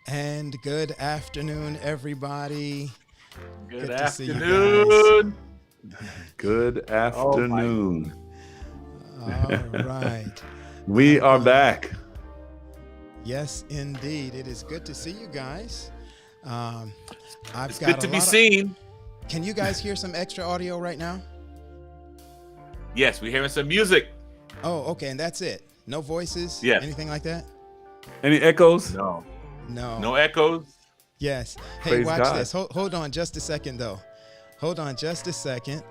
And good afternoon, everybody. Good Good to see you guys. afternoon. Good Oh my. afternoon. All right. We I'm are back. yes, indeed. It is good to see you guys. Um, I've It's good got a to be lot of. seen. Can you guys hear some extra audio right now? Yes, we're hearing some music. Oh, okay. And that's it. No voices, Yes. anything like that? Any echoes? No. No. No echoes. Yes. Hey, Praise watch God. this. Hold on just a second, though. Hold on just a second.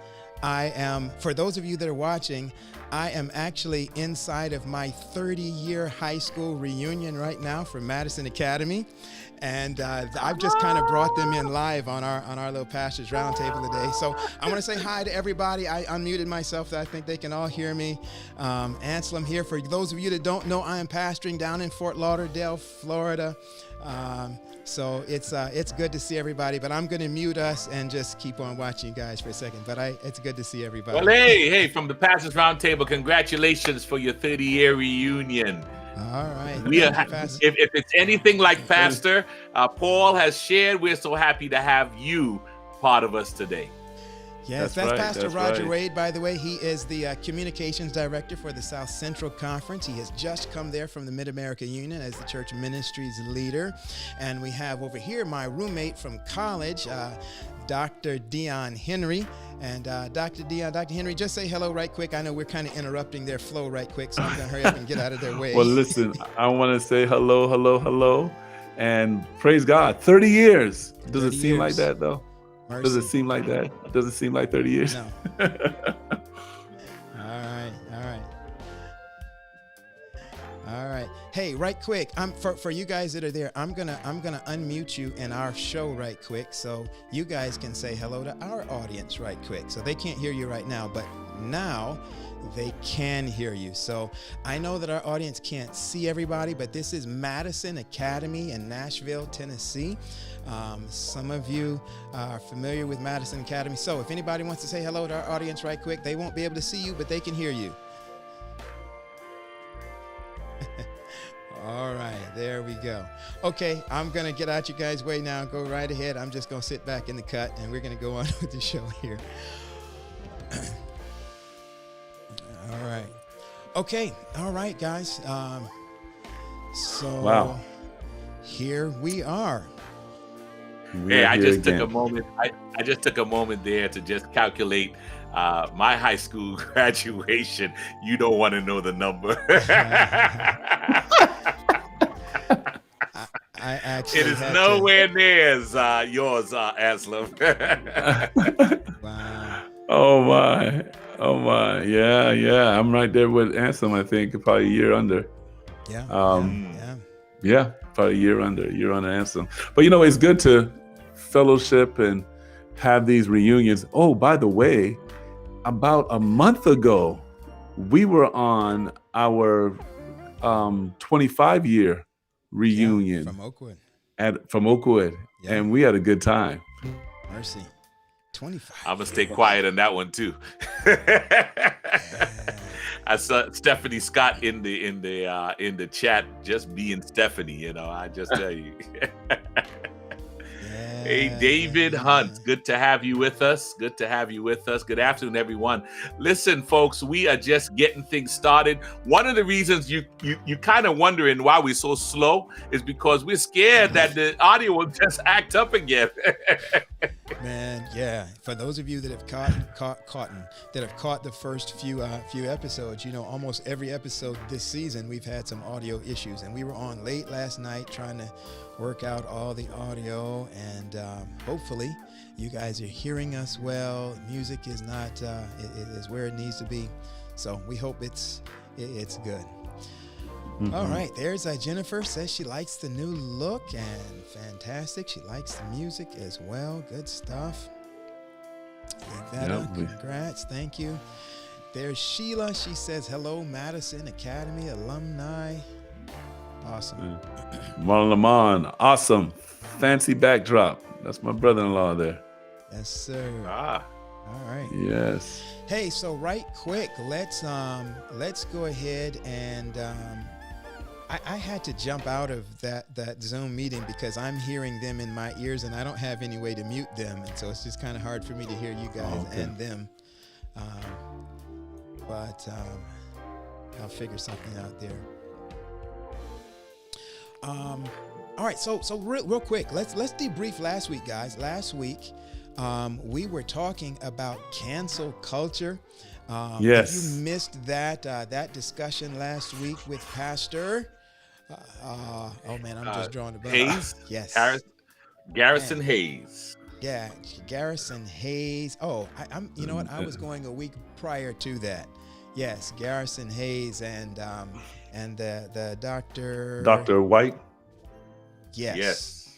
I am, for those of you that are watching, I am actually inside of my 30-year high school reunion right now from Madison Academy. And I've just kind of brought them in live on our little Pastors Roundtable today. So I want to say hi to everybody. I unmuted myself, so I think they can all hear me. Anselm here. For those of you that don't know, I am pastoring down in Fort Lauderdale, Florida. So it's good to see everybody, but I'm going to mute us and just keep on watching you guys for a second. But it's good to see everybody. Well, hey, from the Pastors Roundtable, congratulations for your 30-year reunion. All right. We are, Thank you, Pastor. if it's anything like Pastor Paul has shared, we're so happy to have you part of us today. Yes, That's right, Pastor that's Roger right. Wade, by the way. He is the communications director for the South Central Conference. He has just come there from the Mid-America Union as the church ministries leader. And we have over here my roommate from college, Dr. Dion Henry. And Dr. Henry, just say hello right quick. I know we're kind of interrupting their flow right quick, so I'm going to hurry up and get out of their way. Well, listen, I want to say hello, and praise God. 30 years. Does 30 it seem like years. that, though? Mercy. Does it seem like that? Does it seem like 30 years? No. All right. Hey, right quick. For you guys that are there, I'm gonna unmute you in our show right quick, so you guys can say hello to our audience right quick. So they can't hear you right now, but now they can hear you. So I know that our audience can't see everybody, but this is Madison Academy in Nashville, Tennessee. Some of you are familiar with Madison Academy. So if anybody wants to say hello to our audience right quick, they won't be able to see you, but they can hear you. All right, there we go. Okay, I'm going to get out you guys' way now. Go right ahead. I'm just going to sit back in the cut, and we're going to go on with the show here. All right. Okay, all right, guys. So Wow. here we are. Hey, I just took a moment. I just took a moment there to just calculate my high school graduation. You don't want to know the number. I actually It is had nowhere near as yours, Aslam. Wow. Oh my. Yeah. I'm right there with Anselm, I think, probably a year under. Yeah. Yeah. Yeah, probably a year under Anselm. But it's good to fellowship and have these reunions. Oh, by the way, about a month ago, we were on our 25-year reunion from Oakwood. from Oakwood, Yeah. and we had a good time. Mercy. 25. I'm gonna stay quiet on that one too. I saw Stephanie Scott in the chat, just being Stephanie. I just tell you. Hey, David Hunt, good to have you with us. Good afternoon, everyone. Listen, folks, we are just getting things started. One of the reasons you kind of wondering why we're so slow is because we're scared that the audio will just act up again. Man, yeah. For those of you that have caught the first few episodes, almost every episode this season we've had some audio issues, and we were on late last night trying to work out all the audio, and hopefully you guys are hearing us well. Music is not it is where it needs to be, so we hope it's good. Mm-hmm. All right, there's Jennifer says she likes the new look, and fantastic. She likes the music as well. Good stuff. Yvetta, congrats. Thank you. There's Sheila. She says, hello, Madison Academy alumni. Awesome. Marlon Lamont, awesome. Fancy backdrop. That's my brother-in-law there. Yes, sir. Ah. All right. Yes. Hey, so right quick, let's go ahead and I had to jump out of that Zoom meeting because I'm hearing them in my ears and I don't have any way to mute them. And so it's just kind of hard for me to hear you guys and them. But I'll figure something out there. All right, so real quick, let's debrief last week, guys. Last week, we were talking about cancel culture. Yes. If you missed that discussion last week with Pastor, oh man, I'm just drawing the blank. Hayes. Yes. Garrison Man. Hayes. Yeah, Garrison Hayes. Oh, I'm. You know what? I was going a week prior to that. Yes, Garrison Hayes and the doctor. Dr. White. Yes.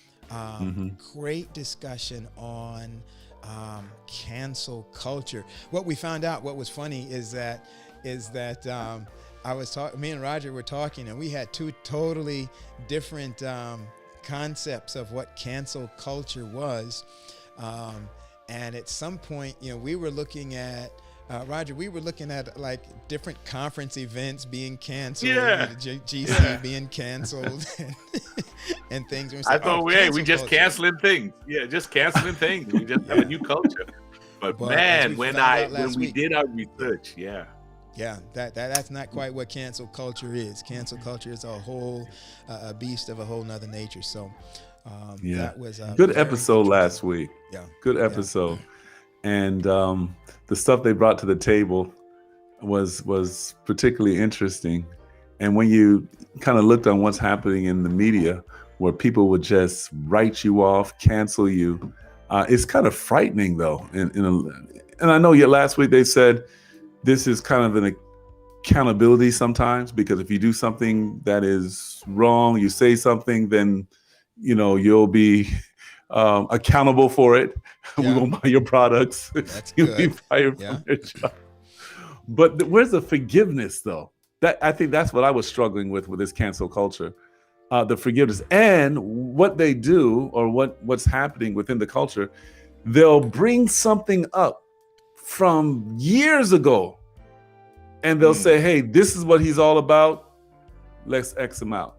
Great discussion on cancel culture. What we found out, what was funny is that I was talking, me and Roger were talking, and we had two totally different concepts of what cancel culture was. And at some point, we were looking at Roger, we were looking at like different conference events being canceled, GC being canceled, and things. And I thought, we just canceling things. Yeah, just canceling things. We just have a new culture. But man, when we did our research, that's not quite what cancel culture is. Cancel culture is a whole a beast of a whole nother nature. So that was a good episode last week. Yeah, good episode. And the stuff they brought to the table was particularly interesting. And when you kind of looked on what's happening in the media, where people would just write you off, cancel you, it's kind of frightening, though. And I know last week they said this is kind of an accountability sometimes, because if you do something that is wrong, you say something, then you'll be accountable for it. We won't buy your products. That's You'll good. be fired from your job. But where's the forgiveness, though? I think that's what I was struggling with this cancel culture. The forgiveness and what they do, or what's happening within the culture. They'll bring something up from years ago, and they'll say, "Hey, this is what he's all about. Let's X him out,"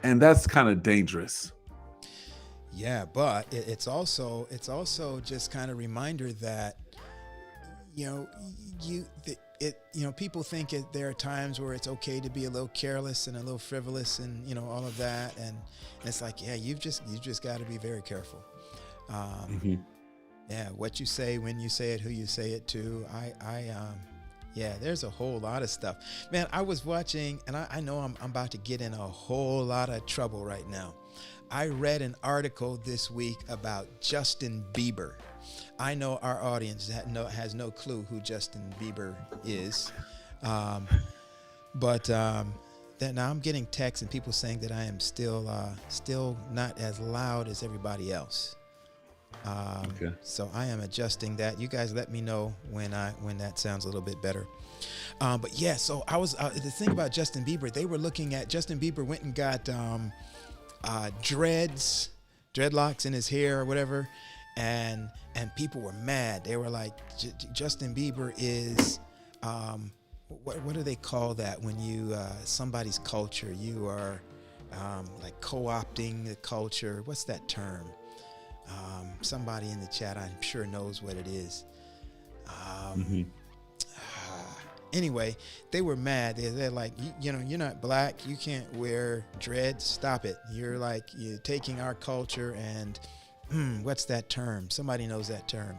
and that's kind of dangerous. Yeah, but it's also just kind of reminder that people think there are times where it's okay to be a little careless and a little frivolous and all of that, and it's like, you've just got to be very careful. What you say, when you say it, who you say it to. There's a whole lot of stuff, man. I was watching, and I know I'm about to get in a whole lot of trouble right now. I read an article this week about Justin Bieber. I know our audience has no clue who Justin Bieber is. But now I'm getting texts and people saying that I am still not as loud as everybody else. So I am adjusting that. You guys let me know when that sounds a little bit better. So I was the thing about Justin Bieber, they were looking at Justin Bieber went and got dreadlocks in his hair or whatever, and people were mad. They were like, Justin Bieber is what do they call that when you somebody's culture, you are like co-opting the culture. What's that term? Somebody in the chat, I'm sure, knows what it is. Anyway, they were mad. They're like, you're not black. You can't wear dreads. Stop it. You're taking our culture and what's that term? Somebody knows that term.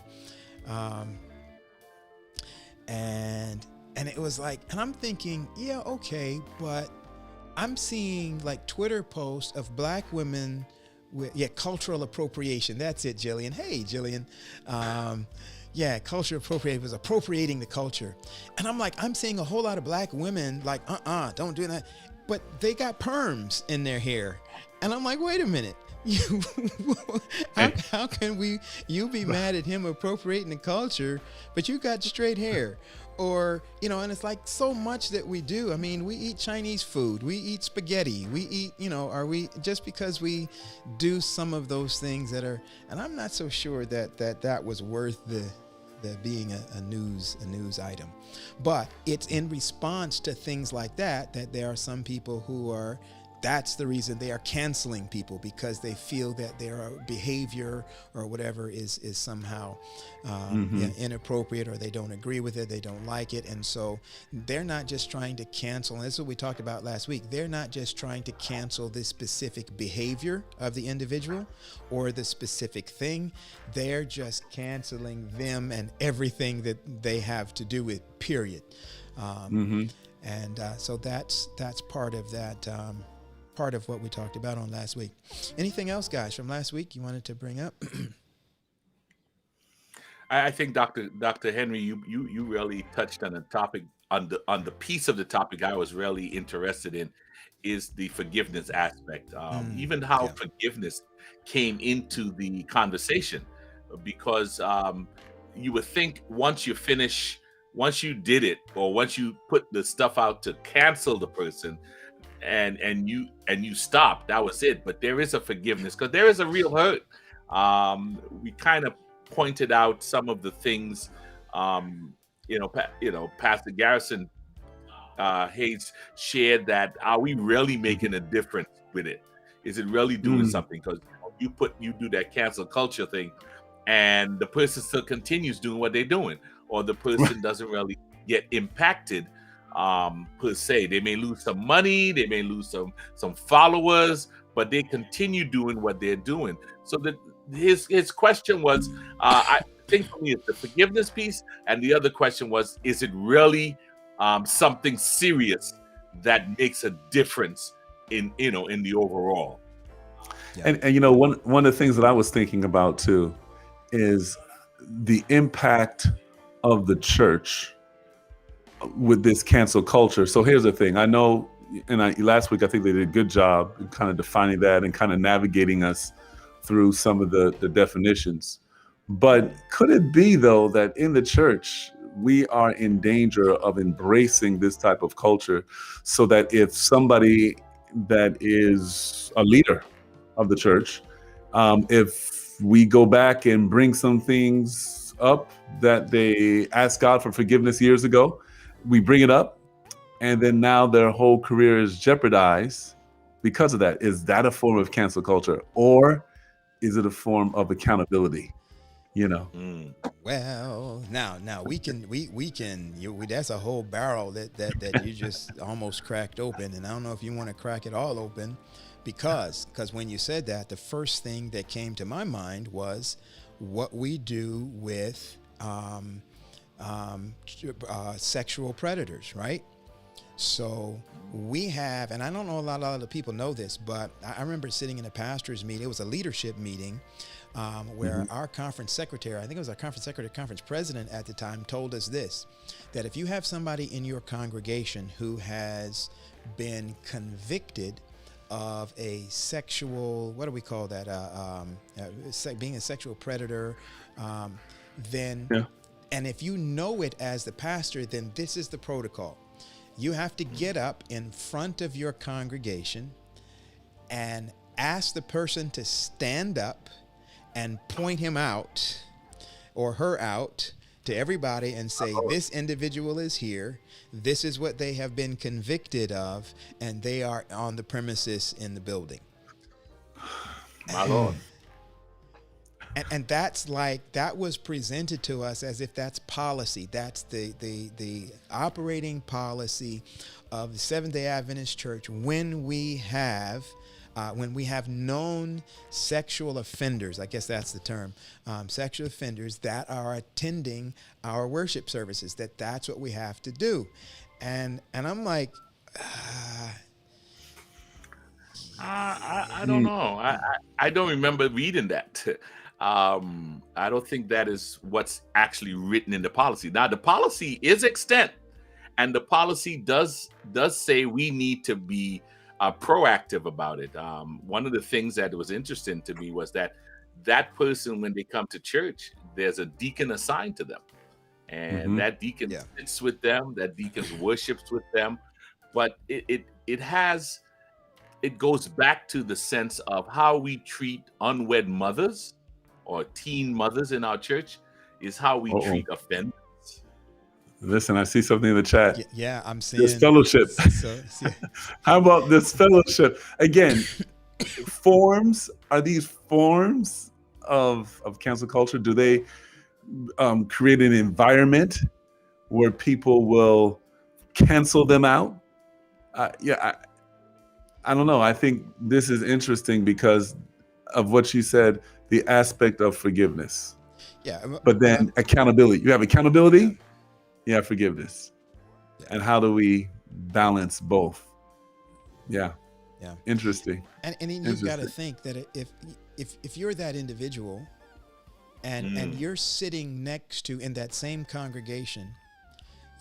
And it was like, and I'm thinking, okay, but I'm seeing like Twitter posts of black women with cultural appropriation. That's it, Jillian. Hey, Jillian. Culture appropriate was appropriating the culture. And I'm seeing a whole lot of black women like, don't do that. But they got perms in their hair. And I'm like, wait a minute. How can you be mad at him appropriating the culture, but you got straight hair? Or, and it's like so much that we do. I mean, we eat Chinese food, we eat spaghetti, we eat, are we, just because we do some of those things that are, and I'm not so sure that was worth the being a news item. But it's in response to things like that there are some people who are that's the reason they are canceling people, because they feel that their behavior or whatever is somehow inappropriate, or they don't agree with it, they don't like it. And so they're not just trying to cancel, and this is what we talked about last week, they're not just trying to cancel this specific behavior of the individual or the specific thing, they're just canceling them and everything that they have to do with, period. And so that's part of that, part of what we talked about on last week. Anything else, guys, from last week you wanted to bring up? I think Dr. Henry, you really touched on a topic, on the piece of the topic I was really interested in, is the forgiveness aspect. Even how forgiveness came into the conversation, because you would think once you did it, or once you put the stuff out to cancel the person, and you stop, that was it. But there is a forgiveness, because there is a real hurt. We kind of pointed out some of the things. Pastor Garrison Hayes shared that, are we really making a difference with it? Is it really doing something? Because you do that cancel culture thing, and the person still continues doing what they're doing, or the person doesn't really get impacted per se. They may lose some money, they may lose some followers, but they continue doing what they're doing. So that his question was, I think for me, it's the forgiveness piece, and the other question was, is it really something serious that makes a difference in the overall? And one of the things that I was thinking about too is the impact of the church with this cancel culture. So here's the thing. I know, last week I think they did a good job in kind of defining that and kind of navigating us through some of the definitions. But could it be, though, that in the church we are in danger of embracing this type of culture, so that if somebody that is a leader of the church, if we go back and bring some things up that they asked God for forgiveness years ago, we bring it up, and then now their whole career is jeopardized because of that? Is that a form of cancel culture, or is it a form of accountability? Well, now we can that's a whole barrel that you just almost cracked open, and I don't know if you want to crack it all open, because when you said that, the first thing that came to my mind was what we do with sexual predators, right? So we have, and I don't know a lot of other people know this, but I remember sitting in a pastor's meeting. It was a leadership meeting where our conference secretary, I think it was our conference president at the time, told us this, that if you have somebody in your congregation who has been convicted of a sexual, what do we call that? Being a sexual predator, then, and if you know it as the pastor, then this is the protocol. You have to get up in front of your congregation and ask the person to stand up and point him out or her out to everybody and say, this individual is here, this is what they have been convicted of, and they are on the premises in the building. My Lord. And that's that was presented to us as if that's policy. That's the operating policy of the Seventh-day Adventist Church when we have known sexual offenders, I guess that's the term, sexual offenders that are attending our worship services, that's what we have to do. And I'm like, I don't know. I don't remember reading that. I don't think that is what's actually written in the policy. Now, the policy is extant, and the policy does say we need to be proactive about it. One of the things that was interesting to me was that person, when they come to church, there's a deacon assigned to them, and that deacon sits with them, that deacon worships with them, but it goes back to the sense of how we treat unwed mothers or teen mothers in our church is how we treat offenders. Listen, I see something in the chat. Yeah, I'm This seeing. fellowship. So How about this fellowship? Again, forms, are these forms of cancel culture? Do they create an environment where people will cancel them out? I don't know. I think this is interesting because of what you said, the aspect of forgiveness. yeah, But then accountability. You have accountability, you have forgiveness. Yeah. And how do we balance both? Yeah. Yeah. Interesting. And you've got to think that if you're that individual and you're sitting next to, in that same congregation,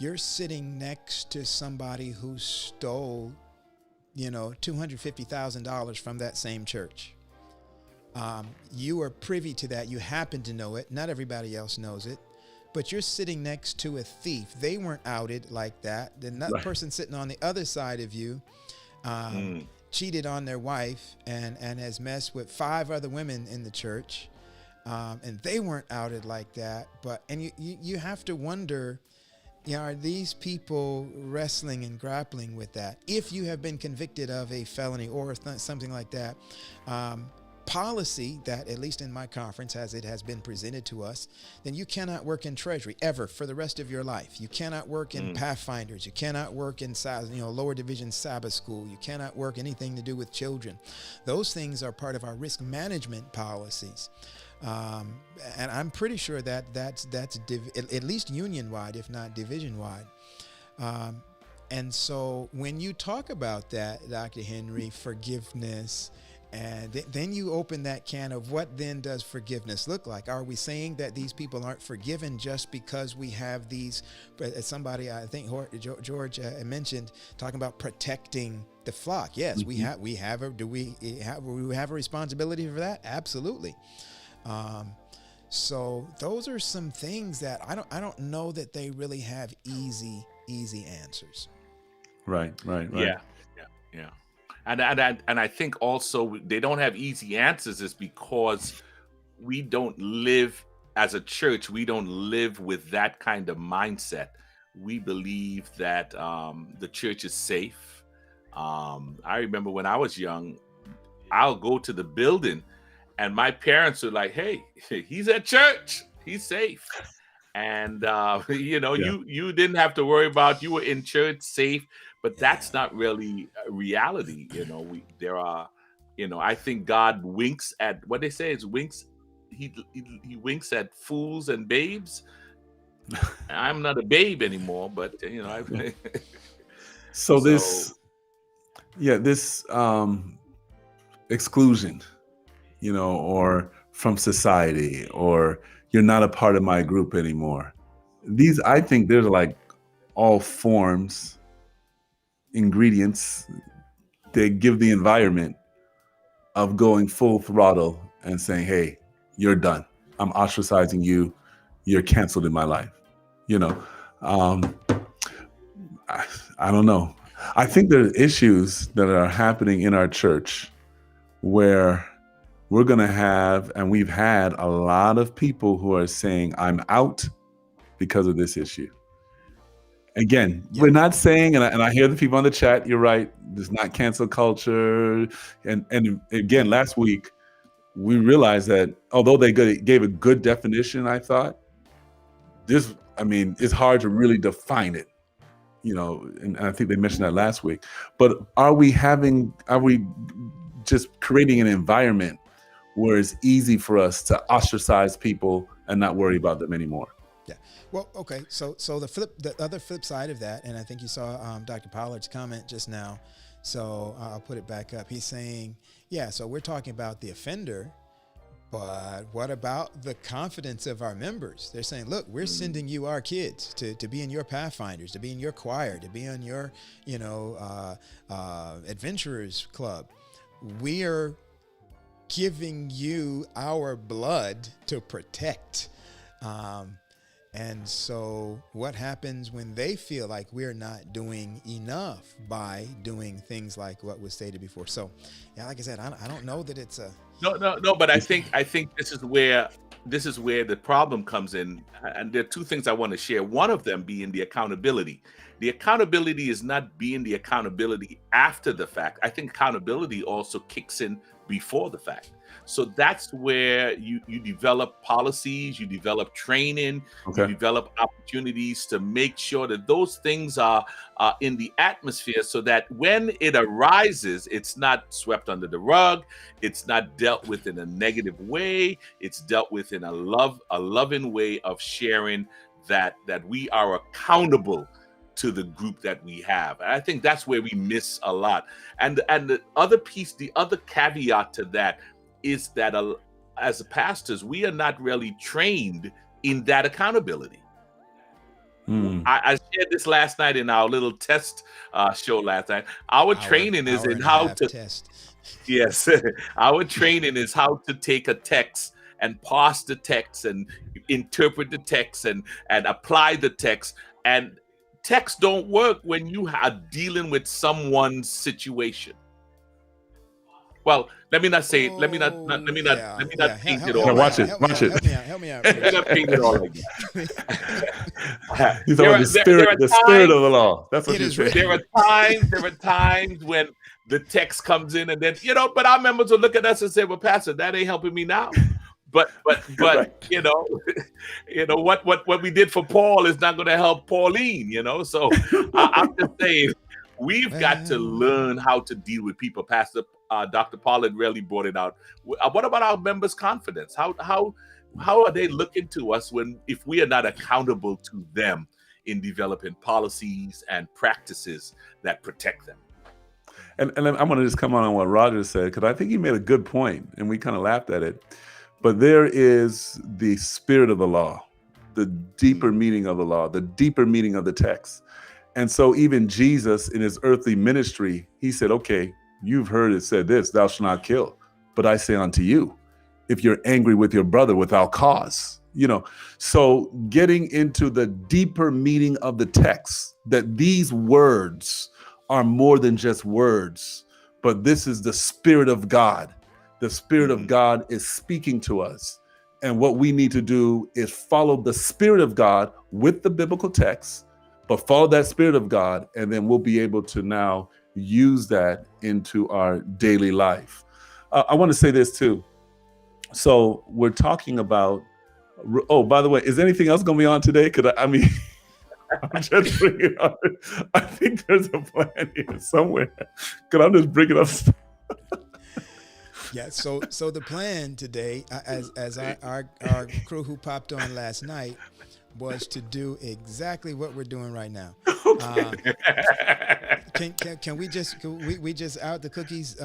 you're sitting next to somebody who stole, $250,000 from that same church. You are privy to that. You happen to know it. Not everybody else knows it. But you're sitting next to a thief. They weren't outed like that. The Right. person sitting on the other side of you cheated on their wife and has messed with 5 other women in the church. And they weren't outed like that. And you have to wonder, are these people wrestling and grappling with that? If you have been convicted of a felony or something like that, policy that, at least in my conference, as it has been presented to us, then you cannot work in treasury ever for the rest of your life. You cannot work in Pathfinders. You cannot work in lower division Sabbath school. You cannot work anything to do with children. Those things are part of our risk management policies. And I'm pretty sure that's at least union-wide, if not division-wide. And so when you talk about that, Dr. Henry, forgiveness, and then you open that can of what then does forgiveness look like? Are we saying that these people aren't forgiven just because we have these, somebody, I think George mentioned, talking about protecting the flock? Yes, we have a responsibility for that? Absolutely. So those are some things that I don't know that they really have easy answers. Right. Yeah. And I think also they don't have easy answers is because we don't live as a church. We don't live with that kind of mindset. We believe that the church is safe. I remember when I was young, I'll go to the building and my parents were like, "Hey, he's at church. He's safe." And you didn't have to worry about, you were in church safe, but that's not really a reality. I think God winks at, what they say is winks. He winks at fools and babes. I'm not a babe anymore, but So this exclusion, or from society, or you're not a part of my group anymore. These, I think, there's like all forms, ingredients that give the environment of going full throttle and saying, "Hey, you're done. I'm ostracizing you. You're canceled in my life." I don't know. I think there are issues that are happening in our church where we're going to have, and we've had a lot of people who are saying, "I'm out because of this issue." Again, we're not saying, and I hear the people on the chat, you're right, there's not cancel culture. And again, last week, we realized that although they gave a good definition, I thought, it's hard to really define it, and I think they mentioned that last week. But are we just creating an environment where it's easy for us to ostracize people and not worry about them anymore? Yeah. Well, okay. So the other flip side of that, and I think you saw Dr. Pollard's comment just now. So I'll put it back up. He's saying, so we're talking about the offender, but what about the confidence of our members? They're saying, look, we're sending you our kids to be in your Pathfinders, to be in your choir, to be in your, adventurers club. We are giving you our blood to protect. And so what happens when they feel like we're not doing enough by doing things like what was stated before? So, like I said, I don't know that it's a... No, but I think this is where this is where the problem comes in. And there are two things I want to share. One of them being the accountability. The accountability is not being the accountability after the fact. I think accountability also kicks in before the fact. So that's where you develop policies, you develop training, you develop opportunities to make sure that those things are in the atmosphere, so that when it arises, it's not swept under the rug, it's not dealt with in a negative way, it's dealt with in a loving way of sharing that we are accountable to the group that we have. And I think that's where we miss a lot. And the other piece, the other caveat to that is that as pastors, we are not really trained in that accountability. I shared this last night in our little test show last night. Our training is in how to test. Yes, our training is how to take a text and parse the text and interpret the text and apply the text. And text don't work when you are dealing with someone's situation. Well, let me not say. Let me not paint it all. Watch it. Help me out. Let me not paint it all again. He's talking the spirit of the law. That's what he's saying. There are times when the text comes in, and then but our members will look at us and say, "Well, Pastor, that ain't helping me now." But Right. what we did for Paul is not going to help Pauline. So I'm just saying, we've got to learn how to deal with people. Pastor Dr. Pollard really brought it out. What about our members' confidence? How are they looking to us if we are not accountable to them in developing policies and practices that protect them? And I'm going to just come on what Roger said, because I think he made a good point, and we kind of laughed at it. But there is the spirit of the law, the deeper meaning of the law, the deeper meaning of the text. And so even Jesus in his earthly ministry, he said, okay, you've heard it said this, thou shalt not kill. But I say unto you, if you're angry with your brother without cause, so getting into the deeper meaning of the text, that these words are more than just words, but this is the Spirit of God. The Spirit of God is speaking to us. And what we need to do is follow the Spirit of God with the biblical text, but follow that Spirit of God, and then we'll be able to now use that into our daily life. I want to say this too. So we're talking about, by the way, is anything else going to be on today? I'm just bringing up, I think there's a plan here somewhere. I'm just bringing up stuff. Yeah, so the plan today, as our crew who popped on last night, was to do exactly what we're doing right now. Okay. Can we just out the cookies?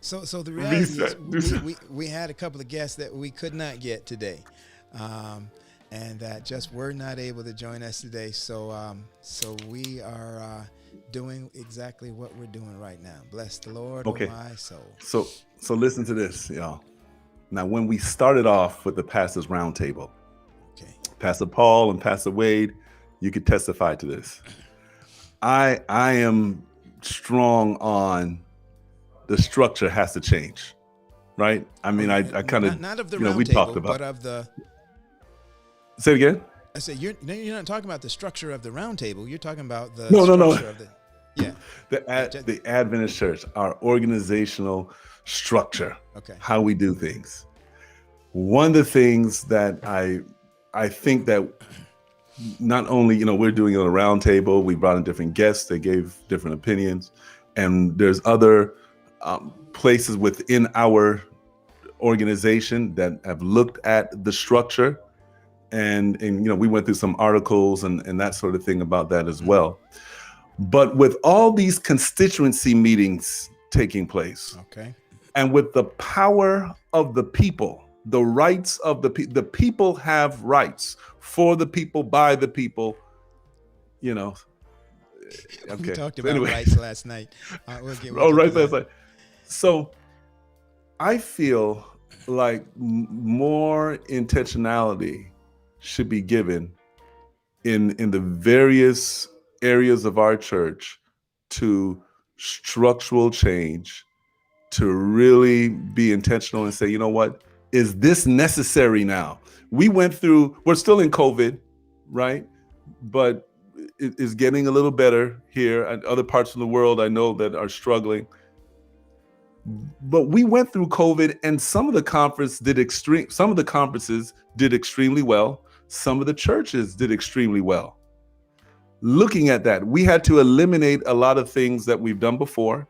So the reality is we had a couple of guests that we could not get today, and that just were not able to join us today. So we are doing exactly what we're doing right now. Bless the Lord, okay. Oh my soul. So listen to this, y'all. Now, when we started off with the Pastors Roundtable, okay, Pastor Paul and Pastor Wade, you could testify to this. I am strong on the structure has to change, right? I mean, I kind of not of the we talked about, but of the. Say it again. I said you're not talking about the structure of the round table. You're talking about the structure of the. Yeah. The Adventist Church, our organizational structure, okay, how we do things. One of the things that I think that not only, we're doing it on a round table, we brought in different guests, they gave different opinions, and there's other places within our organization that have looked at the structure, and we went through some articles and that sort of thing about that as well. But with all these constituency meetings taking place, okay, and with the power of the people, the rights of the people have rights for the people, by the people, Okay. We talked about rights last night. Rights last night. So I feel like more intentionality should be given in the various areas of our church to structural change, to really be intentional and say, you know what, Is this necessary now? We're still in COVID, right? But it is getting a little better here. And other parts of the world I know that are struggling. But we went through COVID, and some of the conferences did extremely well. Some of the churches did extremely well. Looking at that, we had to eliminate a lot of things that we've done before.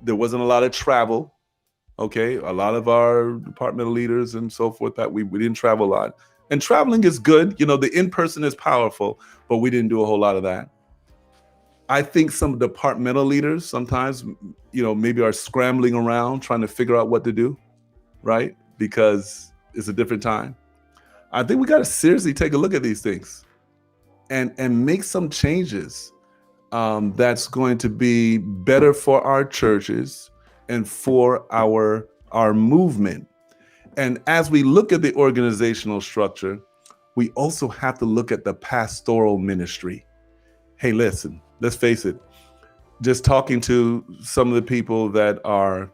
There wasn't a lot of travel. Okay, a lot of our departmental leaders and so forth, that we didn't travel a lot. And traveling is good. The in-person is powerful, but we didn't do a whole lot of that. I think some departmental leaders sometimes, maybe are scrambling around trying to figure out what to do, right? Because it's a different time. I think we got to seriously take a look at these things and make some changes that's going to be better for our churches and for our movement. And as we look at the organizational structure, we also have to look at the pastoral ministry. Hey, listen, let's face it. Just talking to some of the people that are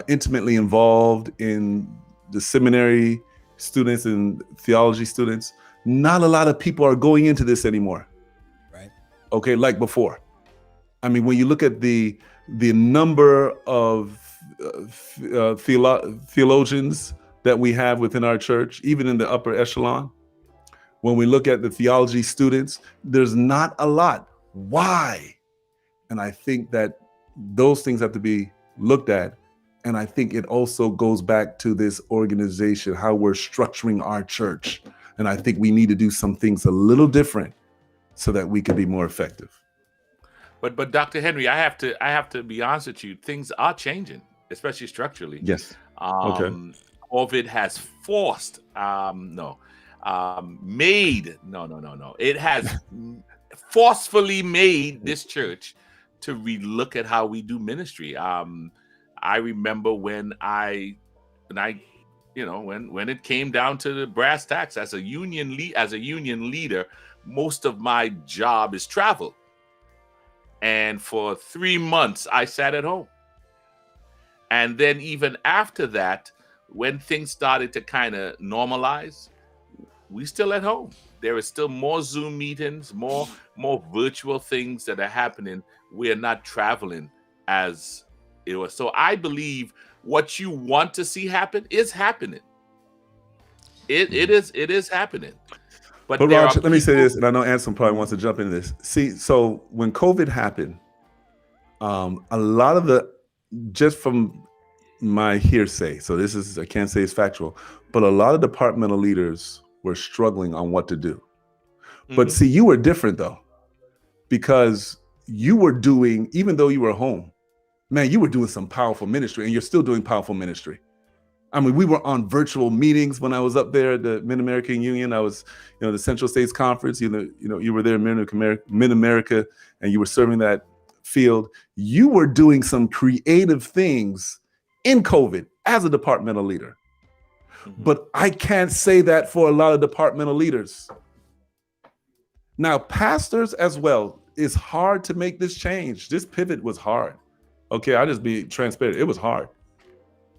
intimately involved in the seminary students and theology students, not a lot of people are going into this anymore. Right. Okay, like before. I mean, when you look at the number of theologians that we have within our church, even in the upper echelon, when we look at the theology students, there's not a lot. Why? And I think that those things have to be looked at. And I think it also goes back to this organization, how we're structuring our church. And I think we need to do some things a little different so that we can be more effective. But Dr. Henry, I have to be honest with you. Things are changing, especially structurally. Yes. Okay. COVID has forced, It has forcefully made this church to relook at how we do ministry. I remember when it came down to the brass tacks, as a union leader, most of my job is travel. And for 3 months, I sat at home. And then even after that, when things started to kind of normalize, we still at home. There is still more Zoom meetings, more virtual things that are happening. We're not traveling as it was. So I believe what you want to see happen is happening. It is happening. But Roger, let me say this, and I know Anselm probably wants to jump into this. See, so when COVID happened, a lot of just from my hearsay, so this is, I can't say it's factual, but a lot of departmental leaders were struggling on what to do. Mm-hmm. But see, you were different though, because you were doing, even though you were home, man, you were doing some powerful ministry, and you're still doing powerful ministry. I mean, we were on virtual meetings when I was up there at the Mid-American Union. I was, the Central States Conference, you were there in Mid-America, and you were serving that field. You were doing some creative things in COVID as a departmental leader. Mm-hmm. But I can't say that for a lot of departmental leaders. Now, pastors as well, it's hard to make this change. This pivot was hard. Okay, I'll just be transparent. It was hard.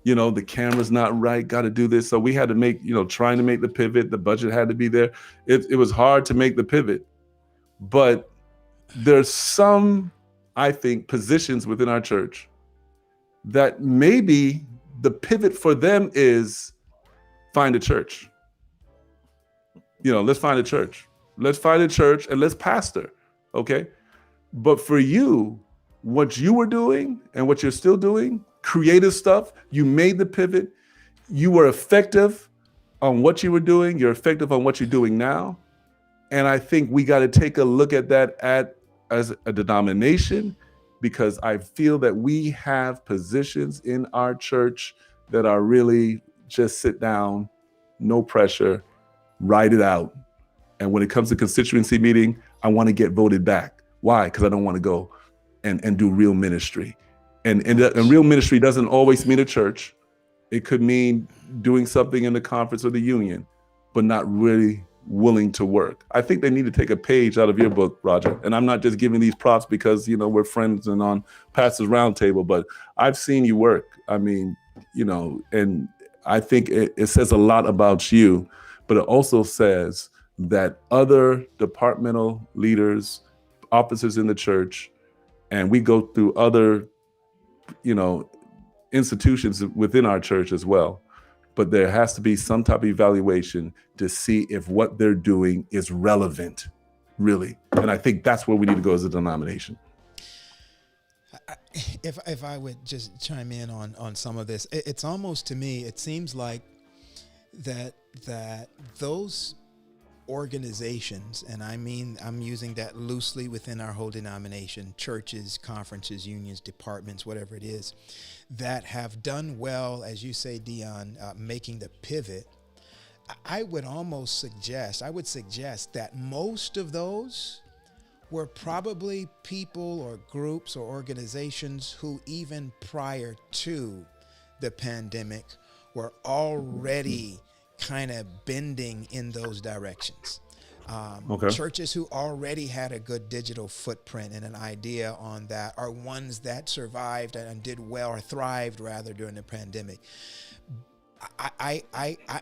The camera's not right, got to do this. So we had to make, trying to make the pivot. The budget had to be there. It was hard to make the pivot. But there's some, I think, positions within our church that maybe the pivot for them is find a church. Let's find a church. Let's find a church and let's pastor. Okay. But for you, what you were doing and what you're still doing, creative stuff, you made the pivot, you were effective on what you were doing, you're effective on what you're doing now. And I think we got to take a look at that as a denomination, because I feel that we have positions in our church that are really just sit down, no pressure, write it out. And when it comes to constituency meeting, I want to get voted back. Why? Because I don't want to go and do real ministry. And real ministry doesn't always mean a church. It could mean doing something in the conference or the union, but not really willing to work. I think they need to take a page out of your book, Roger. And I'm not just giving these props because, we're friends and on Pastor's Roundtable, but I've seen you work. I mean, and I think it says a lot about you, but it also says that other departmental leaders, officers in the church, and we go through other, institutions within our church as well. But there has to be some type of evaluation to see if what they're doing is relevant, really. And I think that's where we need to go as a denomination. If I would just chime in on some of this, it's almost, to me, it seems like that those organizations, and I mean, I'm using that loosely within our whole denomination, churches, conferences, unions, departments, whatever it is, that have done well, as you say, Dion, making the pivot. I would suggest that most of those were probably people or groups or organizations who, even prior to the pandemic, were already kind of bending in those directions. Okay. Churches who already had a good digital footprint and an idea on that are ones that survived and did well, or thrived rather, during the pandemic. I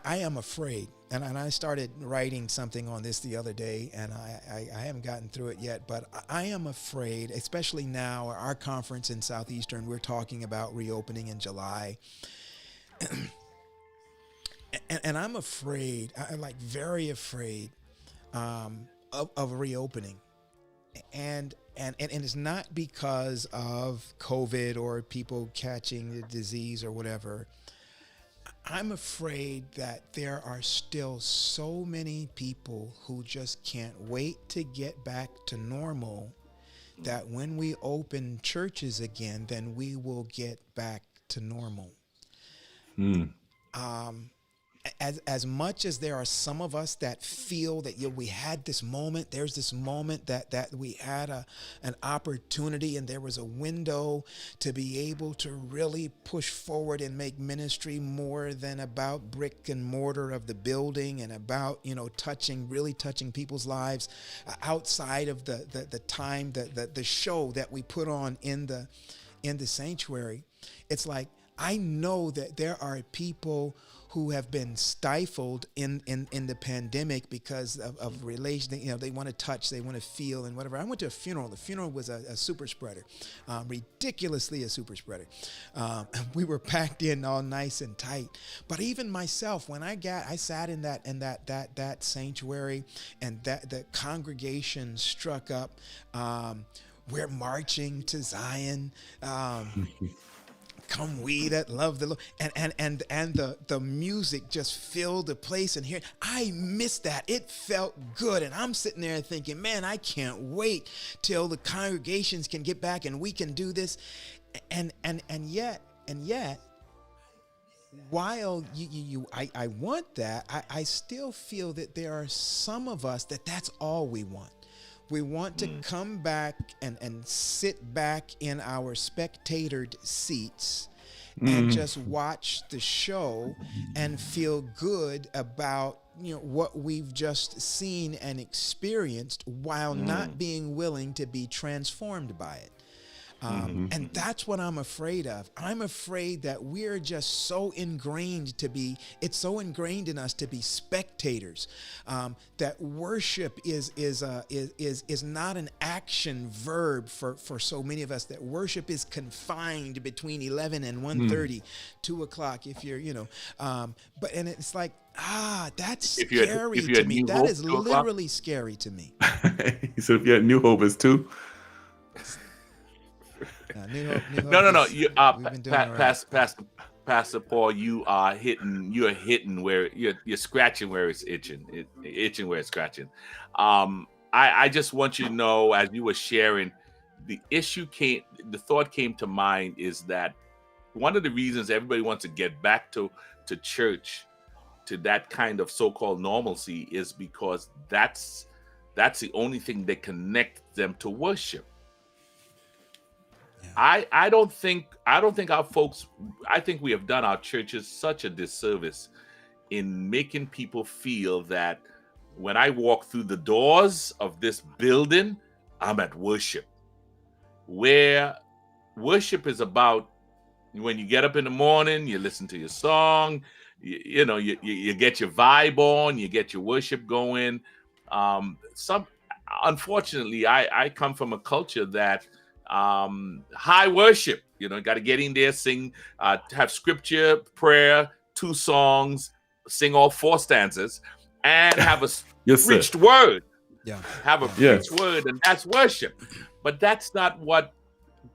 am afraid, and I started writing something on this the other day, and I haven't gotten through it yet, but I am afraid, especially now, our conference in Southeastern, we're talking about reopening in July. And I'm afraid, I'm like very afraid of reopening. And it's not because of COVID or people catching the disease or whatever. I'm afraid that there are still so many people who just can't wait to get back to normal, that when we open churches again, then we will get back to normal. As much as there are some of us that feel that we had this moment, there's this moment that we had an opportunity, and there was a window to be able to really push forward and make ministry more than about brick and mortar of the building, and about really touching people's lives outside of the time, the show that we put on in the sanctuary. It's like, I know that there are people who have been stifled in the pandemic because of relation. They want to touch, they want to feel, and whatever. I went to a funeral. The funeral was a super spreader, ridiculously a super spreader. We were packed in all nice and tight. But even myself, when I sat in that sanctuary, and that the congregation struck up, we're marching to Zion. Come we that love the Lord, and the music just filled the place, and here I missed that. It felt good, and I'm sitting there thinking, man, I can't wait till the congregations can get back and we can do this, and yet, while I want that, I still feel that there are some of us that's all we want. We want to come back and sit back in our spectatored seats and just watch the show and feel good about what we've just seen and experienced, while not being willing to be transformed by it. And that's what I'm afraid of. I'm afraid that we're just so ingrained it's so ingrained in us to be spectators, that worship is not an action verb for so many of us, that worship is confined between 11 and 1:30, 2 o'clock if you're, but it's like, that's scary to me. That is literally scary to me. So if you're at New Hope, it's 2. New Hope No. You we've been doing all right. Pastor Paul, you're hitting where you're scratching where it's itching. Itching where it's scratching. I just want you to know, as you were sharing, the thought came to mind, is that one of the reasons everybody wants to get back to church, to that kind of so-called normalcy, is because that's the only thing that connects them to worship. I don't think our folks, I think we have done our churches such a disservice in making people feel that when I walk through the doors of this building, I'm at worship. Where worship is about, when you get up in the morning, you listen to your song, you get your vibe on, you get your worship going. Some Unfortunately, I come from a culture that high worship. Got to get in there, sing, have scripture, prayer, 2 songs, sing all 4 stanzas, and have a Yes, sir. preached word. Yeah. Have a Yes. preached word, and that's worship. But that's not what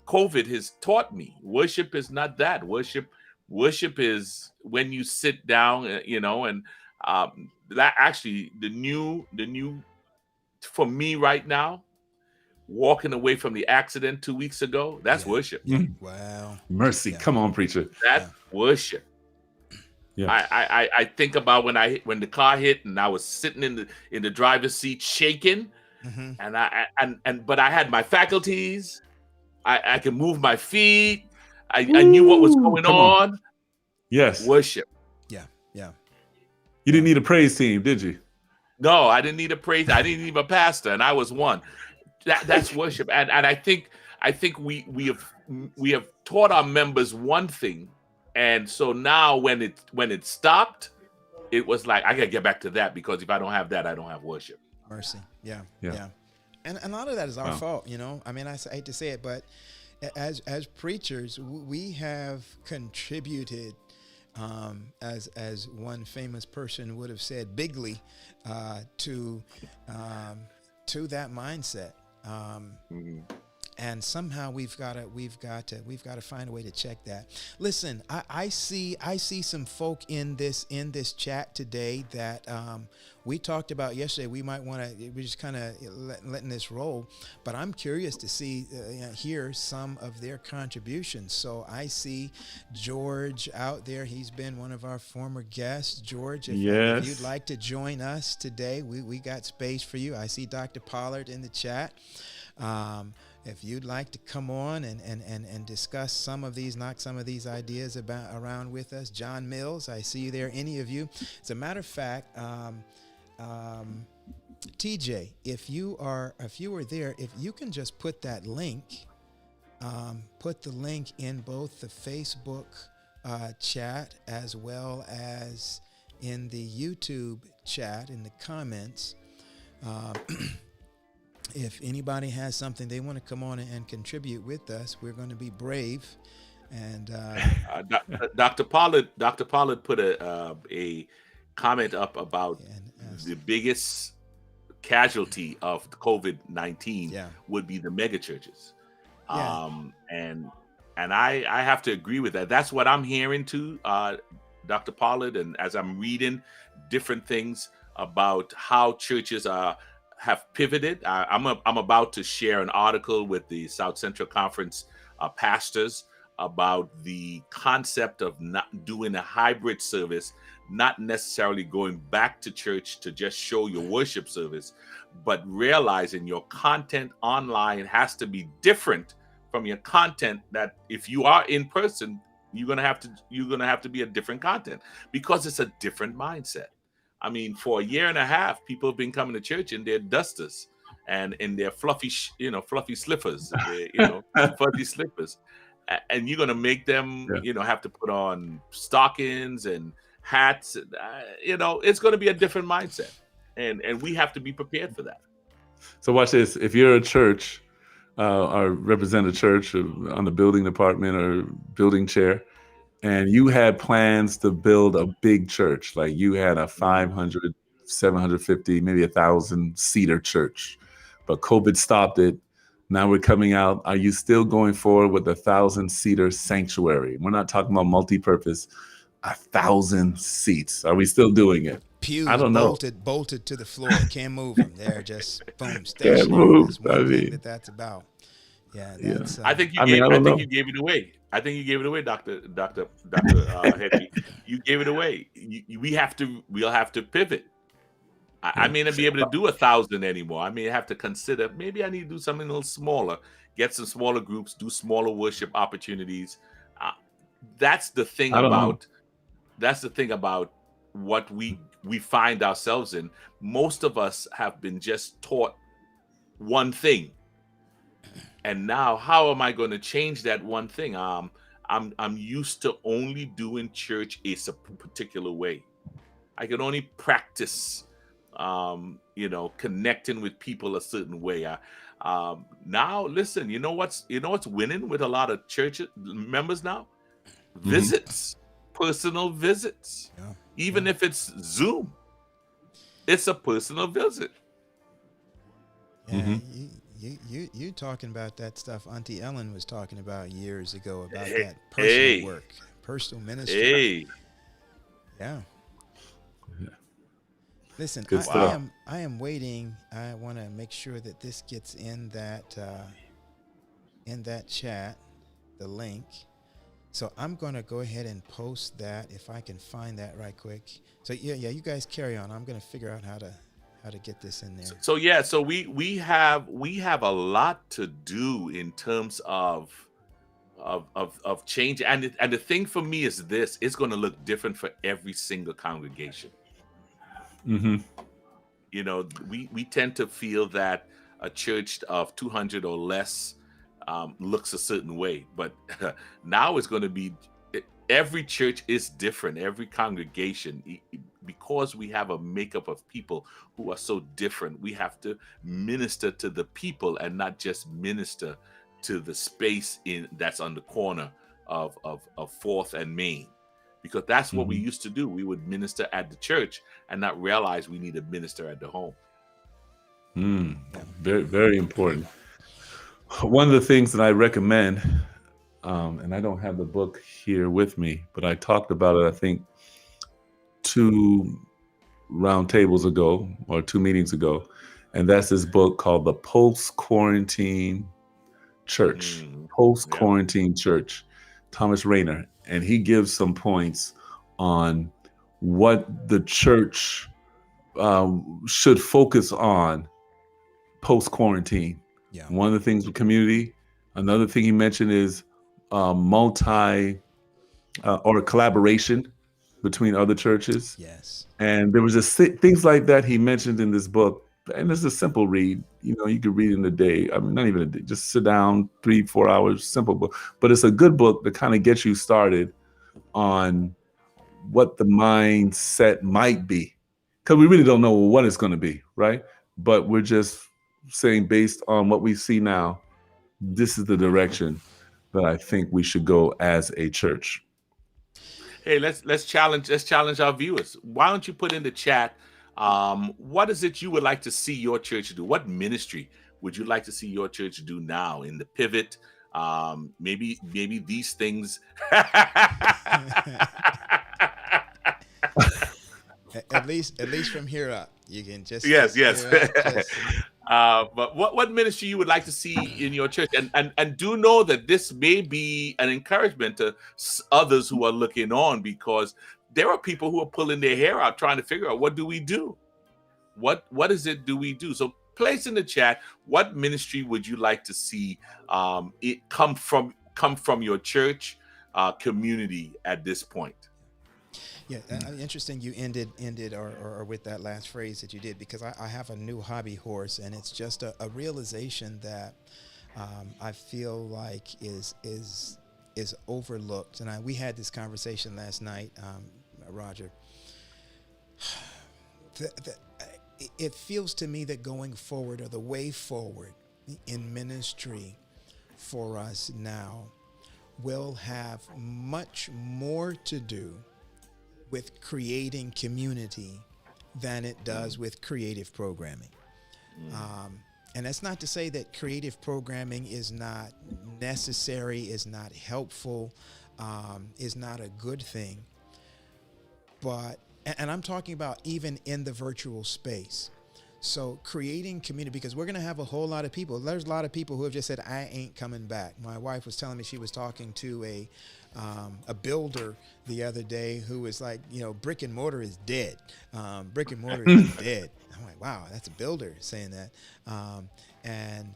COVID has taught me. Worship is not that. Worship is when you sit down, and that actually the new for me right now, walking away from the accident 2 weeks ago, that's Yeah. worship. Wow. Mercy. Yeah. Come on, preacher. That's worship. Yeah. I think about when the car hit and I was sitting in the driver's seat shaking, Mm-hmm. but I had my faculties. I could move my feet. I knew what was going Come on. Yes. Worship. Yeah. Yeah. You didn't need a praise team, did you? No, I didn't need a praise. I didn't need a pastor, and I was one. That's worship. And I think we have taught our members one thing, and so now when it stopped, it was like I gotta get back to that, because if I don't have that, I don't have worship. Mercy. Yeah. Yeah. Yeah. And a lot of that is our Wow. fault, I mean, I hate to say it, but as preachers, we have contributed, as one famous person would have said, bigly, to that mindset. And somehow we've got to find a way to check that. Listen, I see some folk in this chat today that we talked about yesterday. We might want to. We're just kind of letting this roll, but I'm curious to hear some of their contributions. So I see George out there. He's been one of our former guests. George, if you'd like to join us today, we got space for you. I see Dr. Pollard in the chat. If you'd like to come on and discuss knock some of these ideas around with us, John Mills, I see you there. Any of you. As a matter of fact, TJ, if you are there, if you can just put that link, put the link in both the Facebook chat as well as in the YouTube chat in the comments. If anybody has something they want to come on and contribute with us, we're going to be brave. And Dr. Pollard put a comment up about the biggest casualty of COVID-19 would be the mega churches. And I have to agree with that. That's what I'm hearing too, Dr. Pollard, and as I'm reading different things about how churches have pivoted. I'm about to share an article with the South Central Conference pastors about the concept of not doing a hybrid service, not necessarily going back to church to just show your worship service, but realizing your content online has to be different from your content, that if you are in person, you're gonna have to be a different content, because it's a different mindset. I mean, for a year and a half, people have been coming to church in their dusters and in their fluffy slippers, fuzzy slippers, and you're gonna make them, have to put on stockings and hats. It's going to be a different mindset, and we have to be prepared for that. So watch this. If you're a church, or represent a church on the building department or building chair, and you had plans to build a big church, like you had a 500, 750, maybe 1,000 seater church, but COVID stopped it. Now we're coming out. Are you still going forward with a 1,000-seater sanctuary? We're not talking about multi-purpose. 1,000 seats. Are we still doing it? Pews I don't know. bolted to the floor. Can't move them. They're just boom, stationary. Can't move. That's one thing that's about. Yeah, that's. I think you gave it away. I think you gave it away, Dr. Hetty. You gave it away. We'll have to pivot. I may not be able to do 1,000 anymore. I may have to consider, maybe I need to do something a little smaller, get some smaller groups, do smaller worship opportunities. That's the thing about what we find ourselves in. Most of us have been just taught one thing. And now, how am I going to change that one thing? I'm used to only doing church a particular way. I can only practice, connecting with people a certain way. Now, listen, you know what's winning with a lot of church members now? Hmm. Visits, personal visits, Yeah. even if it's Zoom, it's a personal visit. Yeah, Hmm. you talking about that stuff Auntie Ellen was talking about years ago about Hey, that personal hey, work, personal ministry. hey. Yeah. Listen, Good stuff. Wow. I am waiting. I want to make sure that this gets in that chat, the link. So I'm going to go ahead and post that if I can find that right quick. So yeah, you guys carry on. I'm going to figure out how to get this in there. So yeah, so we have a lot to do in terms of change, and the thing for me is this: it's going to look different for every single congregation. Hmm. We tend to feel that a church of 200 or less looks a certain way, but now it's going to be every church is different, every congregation, because we have a makeup of people who are so different. We have to minister to the people and not just minister to the space in that's on the corner of Fourth and Main, because that's what we Hmm. used to do. We would minister at the church and not realize we need to minister at the home. Mm. Yeah. Very, very important. One of the things that I recommend, and I don't have the book here with me, but I talked about it, I think, 2 roundtables ago or 2 meetings ago, and that's this book called The Post-Quarantine Church. Mm, yeah. Post-Quarantine Church, Thomas Rayner, and he gives some points on what the church should focus on post-quarantine. Yeah. One of the things with community, another thing he mentioned is multi or collaboration between other churches. Yes. And there was just things like that he mentioned in this book. And it's a simple read. You could read in a day. I mean, not even a day. Just sit down 3-4 hours. Simple book, but it's a good book to kind of get you started on what the mindset might be, because we really don't know what it's going to be, right? But we're just saying, based on what we see now, this is the direction that I think we should go as a church. Hey, let's challenge our viewers. Why don't you put in the chat, what is it you would like to see your church do? What ministry would you like to see your church do now in the pivot? Maybe these things. At least from here up, you can Yes, just yes. here up. Just But what ministry you would like to see in your church, and do know that this may be an encouragement to others who are looking on, because there are people who are pulling their hair out trying to figure out, what do we do? What is it do we do? So place in the chat, what ministry would you like to see it come from your church community at this point? Yeah, interesting. You ended or with that last phrase that you did, because I have a new hobby horse, and it's just a realization that I feel like is overlooked. And we had this conversation last night, Roger. It feels to me that going forward, or the way forward in ministry for us now, will have much more to do with creating community than it does with creative programming. And that's not to say that creative programming is not necessary, is not helpful, is not a good thing. But, and I'm talking about even in the virtual space. So creating community, because we're going to have a whole lot of people. There's a lot of people who have just said, I ain't coming back. My wife was telling me she was talking to a builder the other day who was like, brick and mortar is dead. Brick and mortar is dead. I'm like, wow, that's a builder saying that. And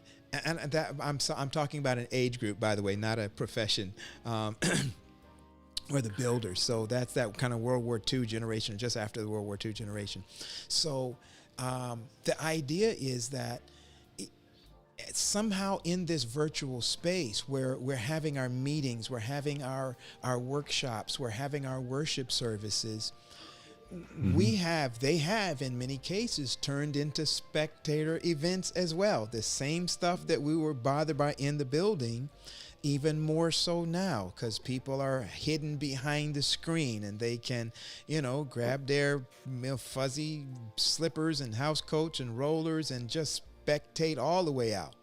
that I'm talking about an age group, by the way, not a profession. Or the builders. So that's that kind of World War II generation, just after the World War II generation. So the idea is that somehow in this virtual space where we're having our meetings, we're having our workshops, we're having our worship services, they have in many cases turned into spectator events as well. The same stuff that we were bothered by in the building, even more so now, because people are hidden behind the screen and they can, grab their fuzzy slippers and house coats and rollers and just spectate all the way out.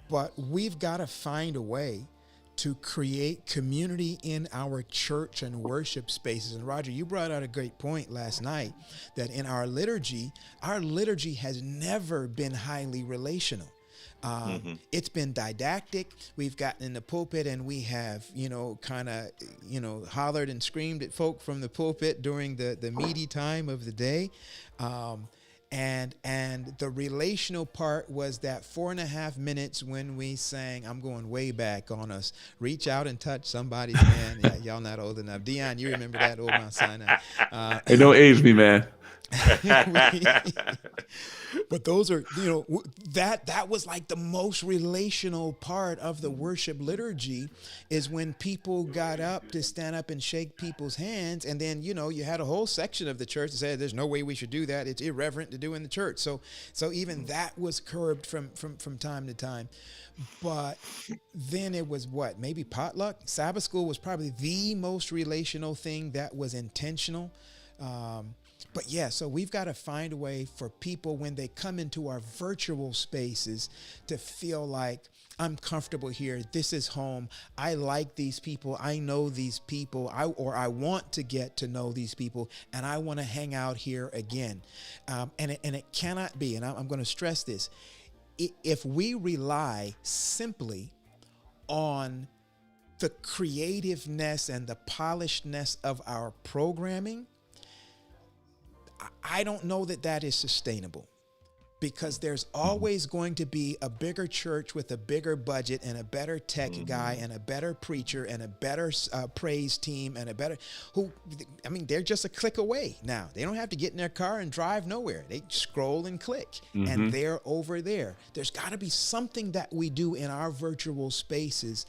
But we've got to find a way to create community in our church and worship spaces. And Roger, you brought out a great point last night that in our liturgy has never been highly relational. It's been didactic. We've gotten in the pulpit and we have, hollered and screamed at folk from the pulpit during the meaty time of the day. And the relational part was that 4.5 minutes when we sang, I'm going way back on us, reach out and touch somebody's hand. Yeah, y'all not old enough. Dion, you remember that, old Mount Sinai. Hey, don't age me, man. But those are, that was like the most relational part of the worship liturgy, is when people got up to stand up and shake people's hands. And then, you had a whole section of the church that said, there's no way we should do that. It's irreverent to do in the church. So even that was curbed from time to time. But then it was maybe potluck. Sabbath school was probably the most relational thing that was intentional. But yeah, so we've got to find a way for people when they come into our virtual spaces to feel like, I'm comfortable here. This is home. I like these people. I know these people. I want to get to know these people, and I want to hang out here again. And it cannot be, and I'm going to stress this, if we rely simply on the creativeness and the polishedness of our programming, I don't know that is sustainable, because there's always going to be a bigger church with a bigger budget and a better tech guy and a better preacher and a better praise team and they're just a click away now. They don't have to get in their car and drive nowhere. They scroll and click and they're over there. There's got to be something that we do in our virtual spaces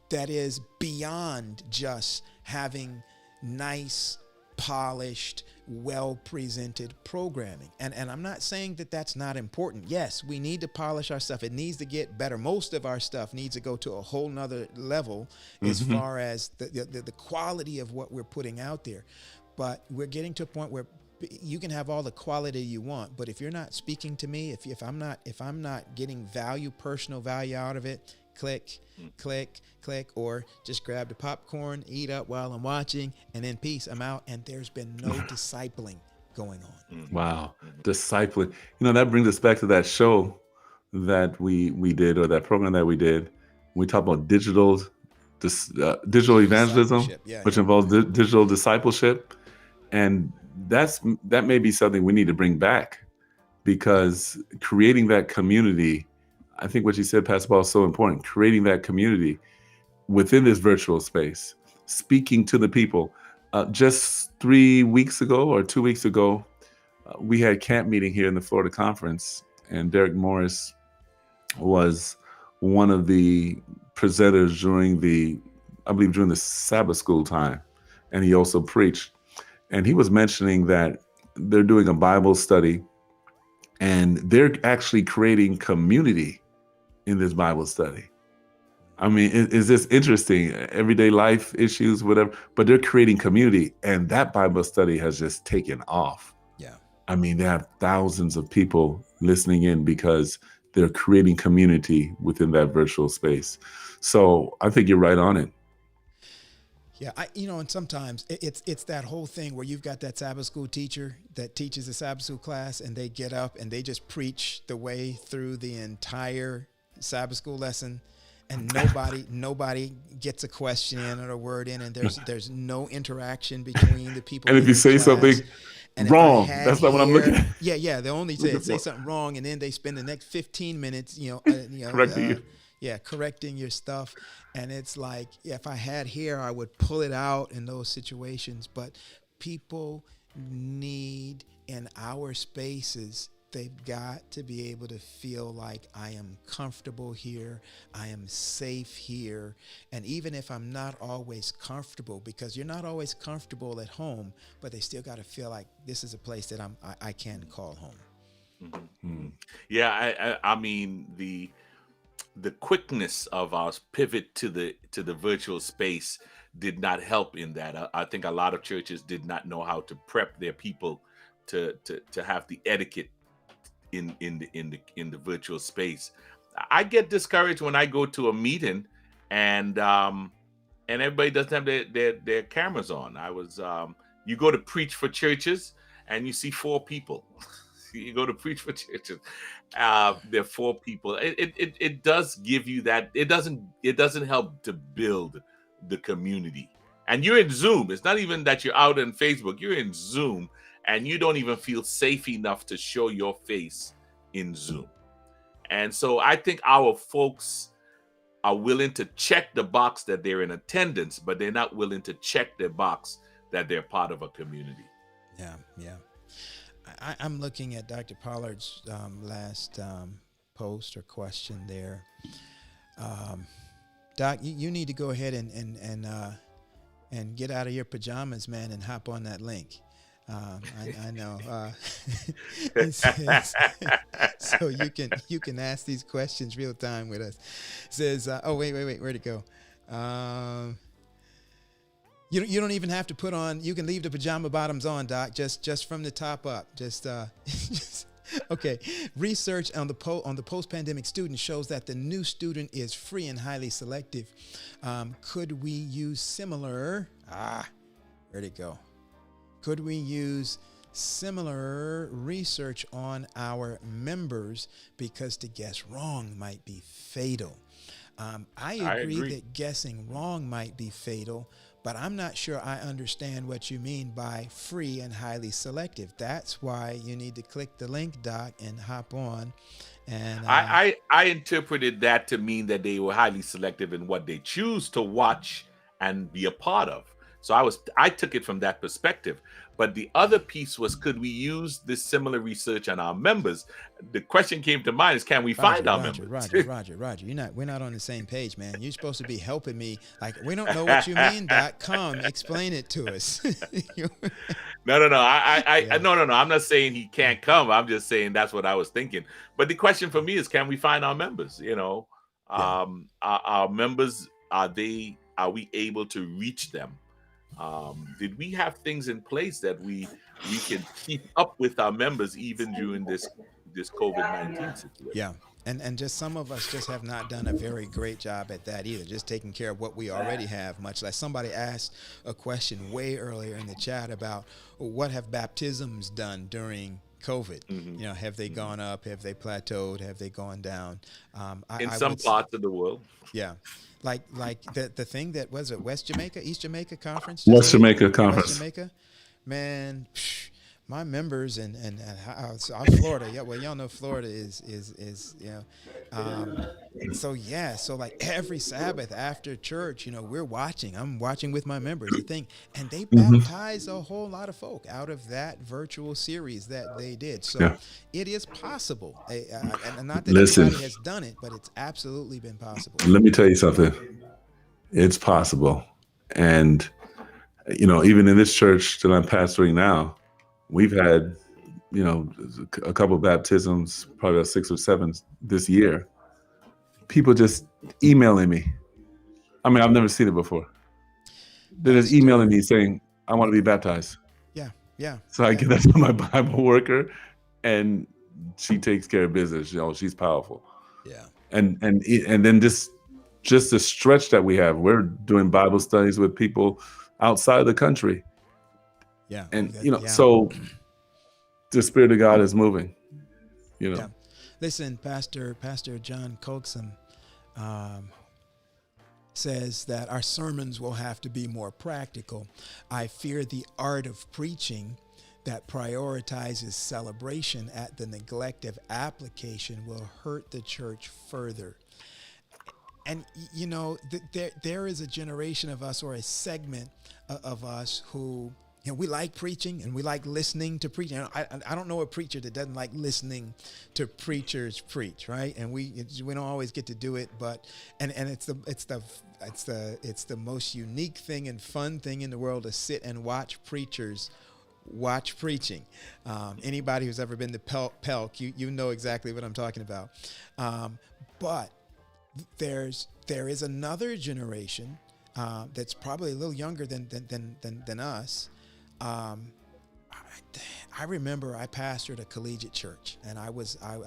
that is beyond just having nice, polished, well-presented programming. And I'm not saying that that's not important. Yes, we need to polish our stuff. It needs to get better. Most of our stuff needs to go to a whole nother level as far as the quality of what we're putting out there. But we're getting to a point where you can have all the quality you want, but if you're not speaking to me, if I'm not getting personal value out of it, click, or just grab the popcorn, eat up while I'm watching, and then peace, I'm out. And there's been no discipling going on. Wow. Discipling. That brings us back to that show that we did, or that program that we did. We talked about digital evangelism, which involves digital discipleship. And that may be something we need to bring back, because creating that community, I think what you said, Pastor Paul, is so important. Creating that community within this virtual space, speaking to the people. Just 3 weeks ago or 2 weeks ago, we had camp meeting here in the Florida Conference, and Derek Morris was one of the presenters during the Sabbath school time, and he also preached. And he was mentioning that they're doing a Bible study, and they're actually creating community in this Bible study. I mean, is this interesting? Everyday life issues, whatever, but they're creating community, and that Bible study has just taken off. Yeah. I mean, they have thousands of people listening in because they're creating community within that virtual space. So I think you're right on it. Yeah, and sometimes it's that whole thing where you've got that Sabbath school teacher that teaches a Sabbath school class, and they get up and they just preach the way through the entire Sabbath school lesson, and nobody gets a question in or a word in, and there's no interaction between the people. And if you say something wrong, that's not what I'm looking at. Yeah, they only say something wrong, and then they spend the next 15 minutes, correcting you. Yeah, correcting your stuff. And it's like, if I had hair, I would pull it out in those situations. But people need in our spaces They've got to be able to feel like I am comfortable here, I am safe here. And even if I'm not always comfortable, because you're not always comfortable at home, but they still got to feel like this is a place that I can call home. Mhm. Yeah, I mean the quickness of our pivot to the virtual space did not help in that. I think a lot of churches did not know how to prep their people to have the etiquette in the virtual space. I get discouraged when I go to a meeting and everybody doesn't have their cameras on. You go to preach for churches and you see four people. You go to preach for churches, there are four people. It does give you that. It doesn't help to build the community. And you're in Zoom. It's not even that you're out on Facebook. You're in Zoom, and you don't even feel safe enough to show your face in Zoom. And so I think our folks are willing to check the box that they're in attendance, but they're not willing to check their box that they're part of a community. Yeah, yeah. I'm looking at Dr. Pollard's last post or question there. Doc, you need to go ahead and get out of your pajamas, man, and hop on that link. I know. It says, so you can ask these questions real time with us. It says, oh wait, where'd it go? You don't even have to put on. You can leave the pajama bottoms on, Doc. Just from the top up. Just okay. Research on the post-pandemic student shows that the new student is free and highly selective. Could we use similar? Where'd it go? Could we use similar research on our members, because to guess wrong might be fatal? I agree that guessing wrong might be fatal, but I'm not sure I understand what you mean by free and highly selective. That's why you need to click the link, Doc, and hop on. And I interpreted that to mean that they were highly selective in what they choose to watch and be a part of. So I took it from that perspective. But the other piece was, could we use this similar research on our members? The question came to mind is, can we find our members? Roger. We're not on the same page, man. You're supposed to be helping me. Like, we don't know what you mean, Doc. Come, explain it to us. No. No. I'm not saying he can't come. I'm just saying that's what I was thinking. But the question for me is, can we find our members? Our members, are we able to reach them? Did we have things in place that we can keep up with our members even during this COVID-19 situation? Yeah. And just some of us just have not done a very great job at that either, just taking care of what we already have. Much like somebody asked a question way earlier in the chat about what have baptisms done during COVID? Mm-hmm. Have they gone up? Have they plateaued? Have they gone down? In some parts of the world. Yeah. Like the thing that was it West Jamaica, East Jamaica conference? West Jamaica conference. West Jamaica, man. My members and our Florida. Yeah, well, y'all know Florida is so like every Sabbath after church, we're watching. I'm watching with my members the thing, and they baptize a whole lot of folk out of that virtual series that they did. So it is possible, and not that everybody has done it, but it's absolutely been possible. Let me tell you something. It's possible, and even in this church that I'm pastoring now, we've had, a couple of baptisms, probably about 6 or 7 this year. People just emailing me. I mean, I've never seen it before. They're just emailing me saying, I want to be baptized. Yeah. So I get that to my Bible worker, and she takes care of business. She's powerful. Yeah. And then just the stretch that we have. We're doing Bible studies with people outside the country. Yeah. And, so the Spirit of God is moving, Yeah. Listen, Pastor John Coxum says that our sermons will have to be more practical. I fear the art of preaching that prioritizes celebration at the neglect of application will hurt the church further. And, there is a generation of us, or a segment of us, who we like preaching and we like listening to preaching. I don't know a preacher that doesn't like listening to preachers preach, right? And we don't always get to do it, but and it's the most unique thing and fun thing in the world to sit and watch preachers watch preaching. Anybody who's ever been to Pelk, you know exactly what I'm talking about. But there is another generation that's probably a little younger than us. I remember I pastored a collegiate church, and I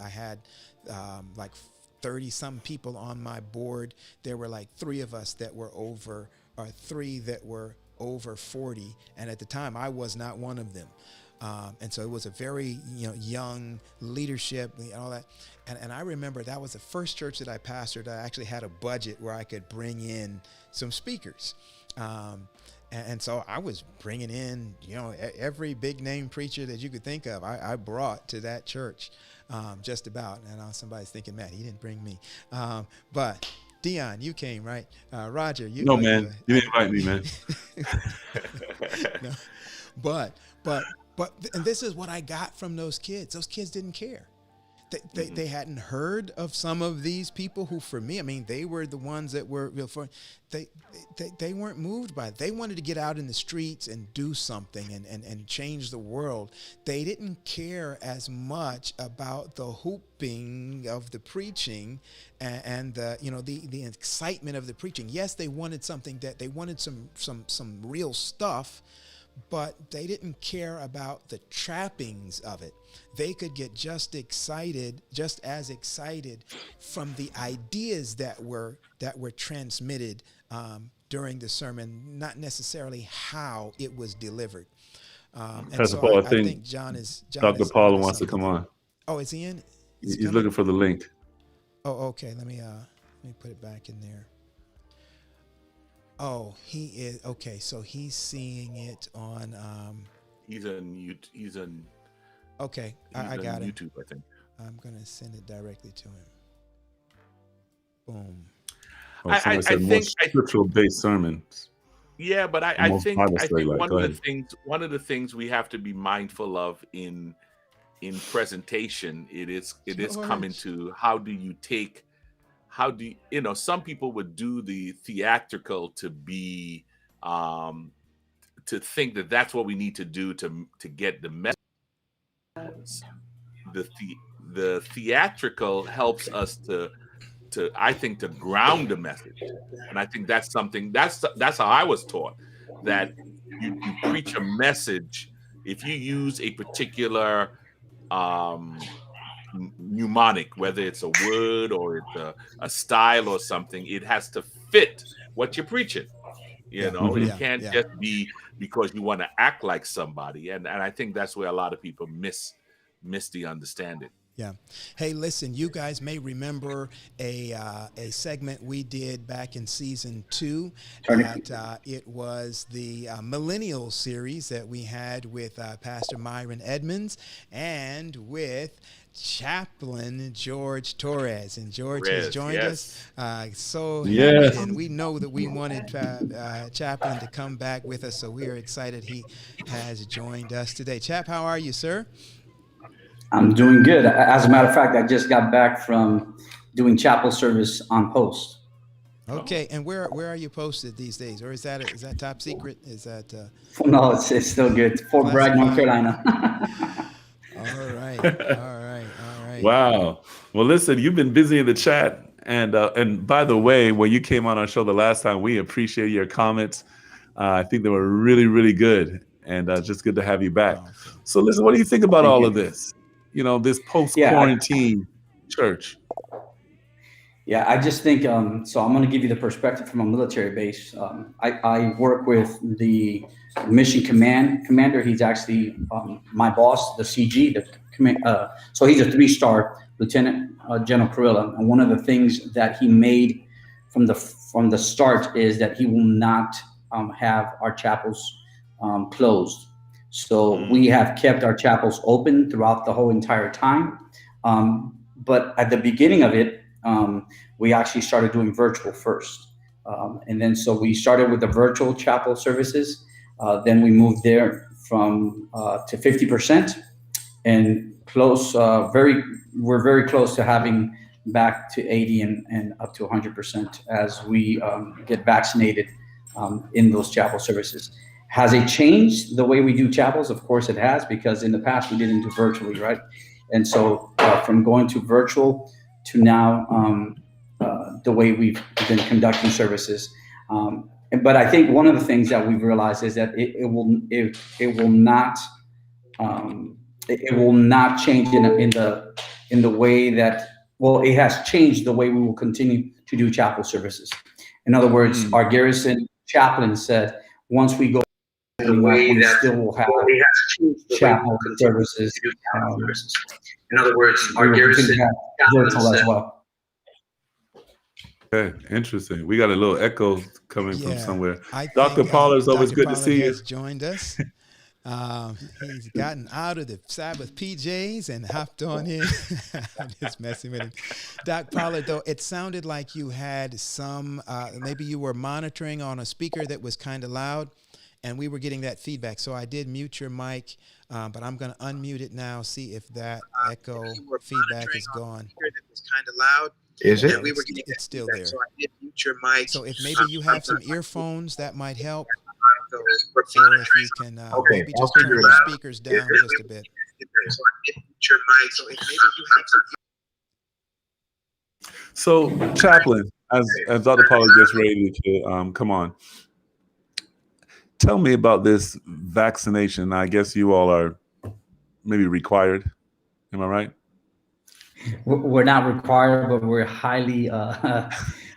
had like 30 some people on my board. There were like three that were over 40, and at the time I was not one of them. And so it was a very young leadership and all that. And I remember that was the first church that I pastored. I actually had a budget where I could bring in some speakers. And so I was bringing in, every big name preacher that you could think of. I brought to that church, just about. And somebody's thinking, Matt, he didn't bring me. But Dion, you came, right? Roger, you. No, man, you didn't invite me, man. No. But and this is what I got from those kids. Those kids didn't care. They hadn't heard of some of these people who, for me, I mean, they were the ones that were real fun. They weren't moved by it. They wanted to get out in the streets and do something and change the world. They didn't care as much about the hooping of the preaching and the excitement of the preaching. Yes, they wanted something they wanted some real stuff, but they didn't care about the trappings of it. They could get just as excited from the ideas that were transmitted during the sermon, not necessarily how it was delivered. Pastor Paul, I think John is Dr. Paul wants to come on. Oh, is he in? He's looking for the link. Oh, okay. Let me put it back in there. Oh, he is. Okay, so he's seeing it on. He's on. Okay, I got it. YouTube, I think. I'm gonna send it directly to him. Boom. I think scriptural-based sermons. Yeah, but I think one of the things we have to be mindful of in presentation, it is coming to how do you some people would do the theatrical to be to think that that's what we need to do to get the message. The theatrical helps us to I think to ground the message, and I think that's something that's how I was taught, that you preach a message if you use a particular mnemonic, whether it's a word or it's a style or something, it has to fit what you're preaching. It can't just be because you want to act like somebody, and I think that's where a lot of people miss the understanding. Yeah. Hey, listen, you guys may remember a segment we did back in season 2. It was the Millennial series that we had with Pastor Myron Edmonds and with Chaplain George Torres. And George has joined us. So happy, and we know that we wanted Chaplain to come back with us, so we are excited he has joined us today. Chap, how are you, sir? I'm doing good. As a matter of fact, I just got back from doing chapel service on post. Okay, and where are you posted these days, or is that top secret? Is that? No, it's still good. Fort Bragg, North Carolina. All right. Wow. Well, listen, you've been busy in the chat, and by the way, when you came on our show the last time, we appreciate your comments. I think they were really, really good, and just good to have you back. So, listen, what do you think about all of this? This post-quarantine church. Yeah, I just think, so I'm going to give you the perspective from a military base. I work with the mission commander. He's actually my boss, the CG. So he's a 3-star Lieutenant General Carrilla. And one of the things that he made from the start is that he will not have our chapels closed. So we have kept our chapels open throughout the whole entire time. But at the beginning of it, we actually started doing virtual first. And then so we started with the virtual chapel services. Then we moved there from to 50%, and we're very close to having back to 80 and up to 100% as we get vaccinated in those chapel services. Has it changed the way we do chapels? Of course it has, because in the past we didn't do virtually, right? And so from going to virtual to now the way we've been conducting services. But I think one of the things that we've realized is that it will not change in the way that, well, it has changed the way we will continue to do chapel services. In other words, our garrison chaplain said, once we go, we still will have chapel services. In other words, our garrison virtual as well. Okay, interesting. We got a little echo coming from somewhere. I Dr. think, Pollard, it's always Dr. good to Pollard see you. has joined us. He's gotten out of the Sabbath PJs and hopped on in. I'm just messing with him. Doc Pollard, though, it sounded like you had some, maybe you were monitoring on a speaker that was kind of loud, and we were getting that feedback. So I did mute your mic, but I'm going to unmute it now, see if that echo feedback is gone. That was kind of loud. Is it? And it's still there. So I did mute your mic. So if maybe you have some earphones, that might help. So Or if you can maybe just turn the speakers down just a bit. So I did mute your mic. So if maybe you have some. So, Chaplain, as Dr. Pollard gets ready to come on, tell me about this vaccination. I guess you all are maybe required. Am I right? We're not required, but we're highly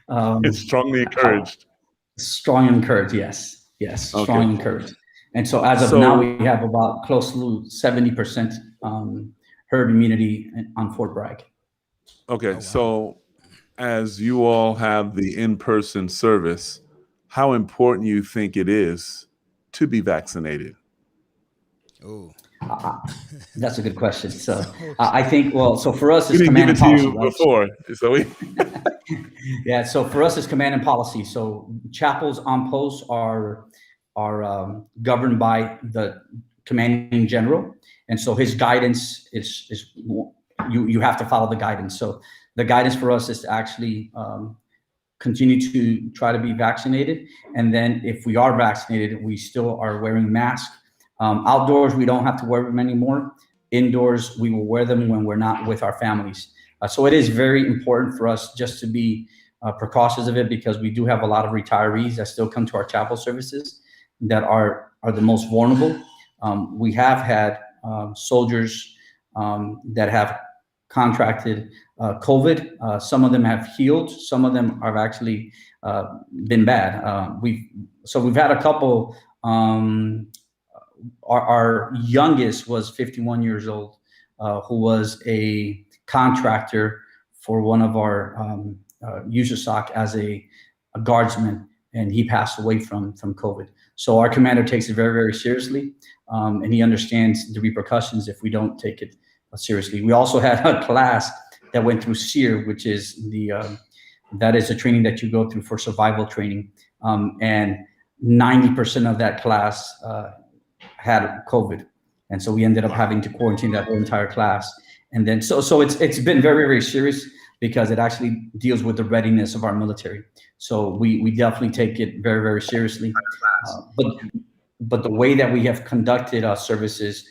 It's strongly encouraged. Strongly encouraged, yes. Yes, Okay. strongly encouraged. And so as of now, we have about close to 70% herd immunity on Fort Bragg. Okay, Oh, wow. so as you all have the in-person service, how important you think it is to be vaccinated? Oh, That's a good question. So I think, so for us, We it's didn't give command it and to policy. you Right? before, so we. Yeah, so for us, it's command and policy. So chapels on post are governed by the commanding general, and so his guidance is you have to follow the guidance. So the guidance for us is to actually continue to try to be vaccinated, and then if we are vaccinated, we still are wearing masks. Outdoors, we don't have to wear them anymore. Indoors, we will wear them when we're not with our families. So it is very important for us just to be precautious of it, because we do have a lot of retirees that still come to our chapel services that are the most vulnerable. We have had soldiers that have contracted COVID. Some of them have healed. Some of them have actually been bad. We've had a couple. Our youngest was 51 years old, who was a contractor for one of our USASOC as a guardsman, and he passed away from COVID. So our commander takes it very, very seriously, and he understands the repercussions if we don't take it seriously. We also had a class that went through SEER, which is that is a training that you go through for survival training, and 90% of that class had COVID, and so we ended up having to quarantine that whole entire class. And then so it's been very, very serious, because it actually deals with the readiness of our military. So we definitely take it very, very seriously. But the way that we have conducted our services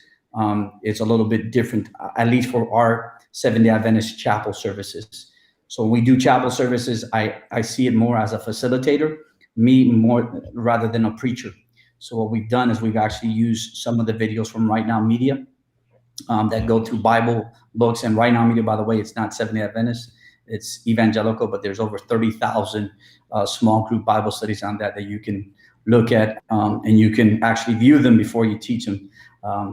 is a little bit different, at least for our Seventh-day Adventist chapel services. So when we do chapel services, I see it more as a facilitator, me more rather than a preacher. So what we've done is we've actually used some of the videos from Right Now Media that go through Bible books. And Right Now Media, by the way, it's not Seventh-day Adventist, it's evangelical, but there's over 30,000 small group Bible studies on that you can look at, and you can actually view them before you teach them,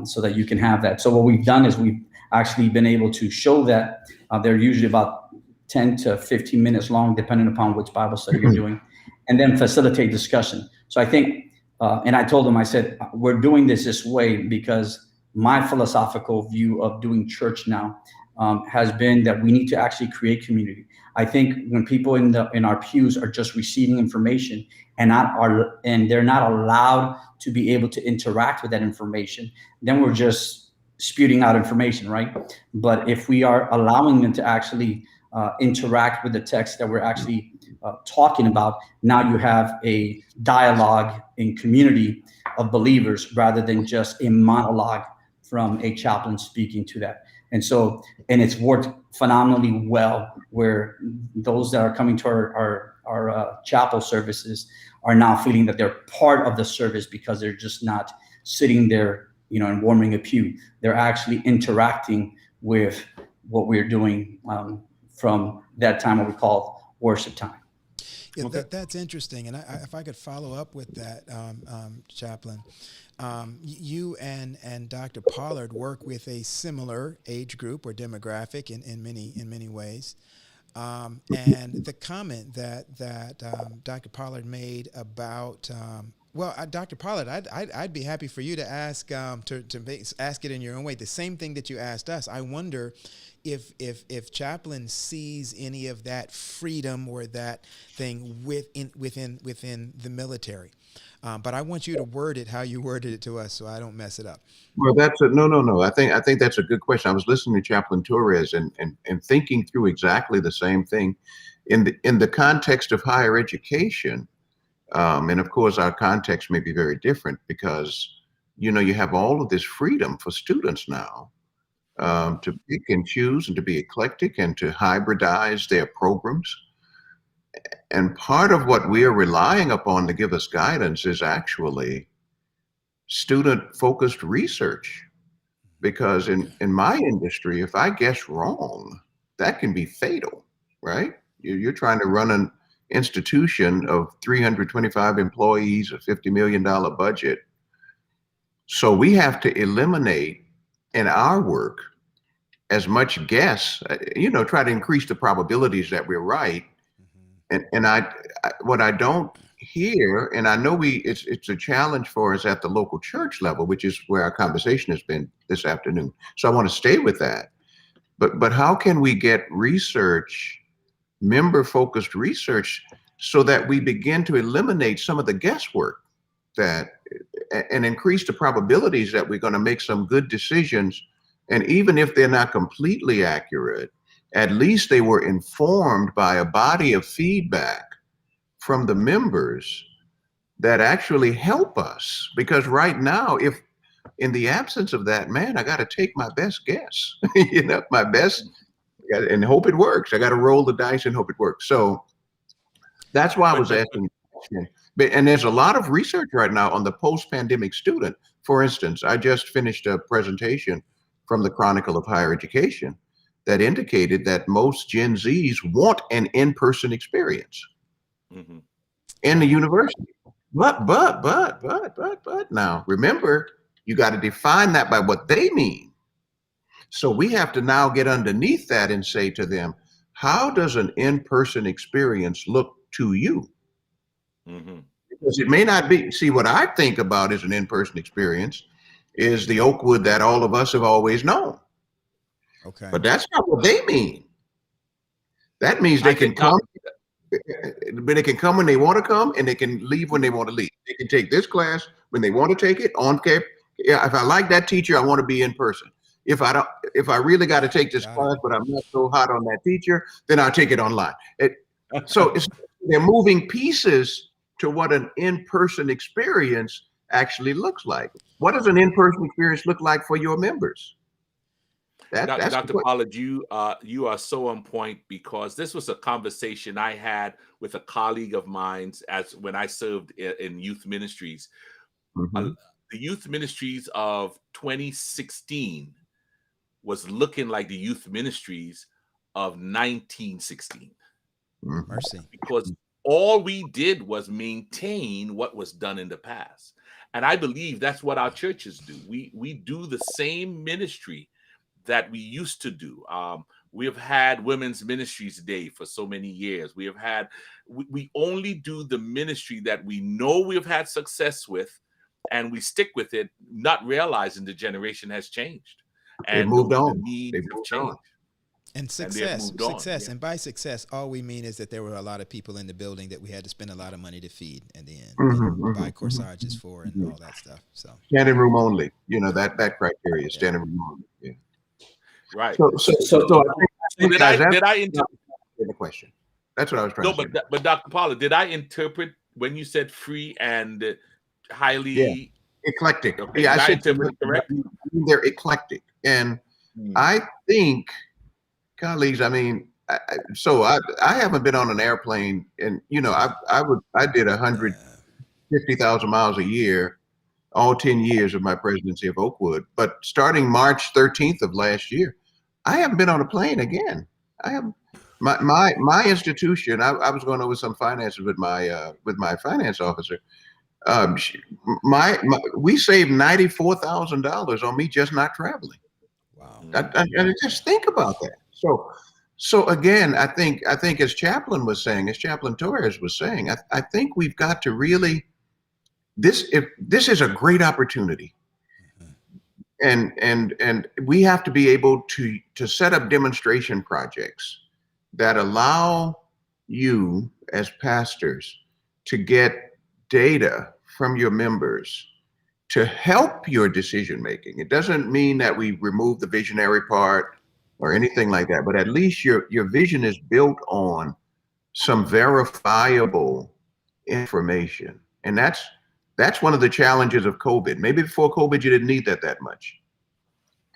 so that you can have that. So what we've done is we've actually been able to show that they're usually about 10 to 15 minutes long, depending upon which Bible study you're doing, and then facilitate discussion. So I think, and I told them, I said, we're doing this way because my philosophical view of doing church now has been that we need to actually create community. I think when people in our pews are just receiving information and they're not allowed to be able to interact with that information, then we're just spewing out information, right? But if we are allowing them to actually interact with the text that we're actually talking about, now you have a dialogue in community of believers rather than just a monologue from a chaplain speaking to that. And so, and it's worked phenomenally well, where those that are coming to our chapel services are now feeling that they're part of the service, because they're just not sitting there, and warming a pew. They're actually interacting with what we're doing from that time, what we call worship time. Yeah, Okay. that's interesting. And if I could follow up with that, Chaplain, you and Dr. Pollard work with a similar age group or demographic in many ways. And the comment that Dr. Pollard made about Dr. Pollard, I'd be happy for you to ask ask it in your own way. The same thing that you asked us. I wonder if Chaplain sees any of that freedom or that thing within the military. But I want you to word it how you worded it to us, so I don't mess it up. Well, no. I think that's a good question. I was listening to Chaplain Torres and thinking through exactly the same thing in the context of higher education. And of course, our context may be very different because, you have all of this freedom for students now to pick and choose and to be eclectic and to hybridize their programs. And part of what we are relying upon to give us guidance is actually student-focused research. Because in my industry, if I guess wrong, that can be fatal, right? You're trying to run an institution of 325 employees, a $50 million budget. So we have to eliminate in our work as much guess, try to increase the probabilities that we're right. And what I don't hear, and I know it's a challenge for us at the local church level, which is where our conversation has been this afternoon. So I want to stay with that. But how can we get research, member-focused research, so that we begin to eliminate some of the guesswork and increase the probabilities that we're going to make some good decisions. And even if they're not completely accurate, at least they were informed by a body of feedback from the members that actually help us. Because right now, if in the absence of that, man, I got to take my best guess, my best, and hope it works. I got to roll the dice and hope it works. So that's why I was asking. And there's a lot of research right now on the post-pandemic student. For instance, I just finished a presentation from the Chronicle of Higher Education that indicated that most Gen Zs want an in-person experience in the university. But now remember, you got to define that by what they mean. So we have to now get underneath that and say to them, how does an in-person experience look to you? Because it may not be, see, what I think about as an in-person experience is the Oakwood that all of us have always known. Okay. But that's not what they mean. That means they can come, but they can come when they want to come and they can leave when they want to leave. They can take this class when they want to take it on campus. Yeah, if I like that teacher, I want to be in person. If I really got to take this class, but I'm not so hot on that teacher, then I'll take it online. So they're moving pieces to what an in-person experience actually looks like. What does an in-person experience look like for your members? That's Dr. Pollard, you are so on point, because this was a conversation I had with a colleague of mine when I served in youth ministries. The youth ministries of 2016 was looking like the youth ministries of 1916. Mercy. Because all we did was maintain what was done in the past. And I believe that's what our churches do. We do the same ministry that we used to do. We have had Women's Ministries Day for so many years. We only do the ministry that we know we've had success with, and we stick with it, not realizing the generation has changed. And moved on. The needs They've have moved changed. on. And they've success, moved on. success. Yeah. And by success, all we mean is that there were a lot of people in the building that we had to spend a lot of money to feed in the end, and buy corsages for and all that stuff. So Standing room only. That criteria, standing room only. Yeah. Right. So I think Did guys, I that's the question. That's what I was trying no, to say. but Dr. Paula, did I interpret when you said free and highly Yeah. Eclectic. Okay, Yeah, did I I said interpret it correct? they're eclectic, and I think, colleagues, I mean, I haven't been on an airplane, and I did 150,000 miles a year, all 10 years of my presidency of Oakwood. But starting March 13th of last year, I haven't been on a plane again. I have my institution. I was going over some finances with my finance officer. We saved $94,000 on me just not traveling. wow. I just think about that. So again, I think as Chaplain Torres was saying, I think we've got to really this is a great opportunity, and we have to be able to set up demonstration projects that allow you as pastors to get data from your members to help your decision making. It doesn't mean that we remove the visionary part or anything like that, but at least your vision is built on some verifiable information. And that's one of the challenges of COVID. Maybe before COVID, you didn't need that much.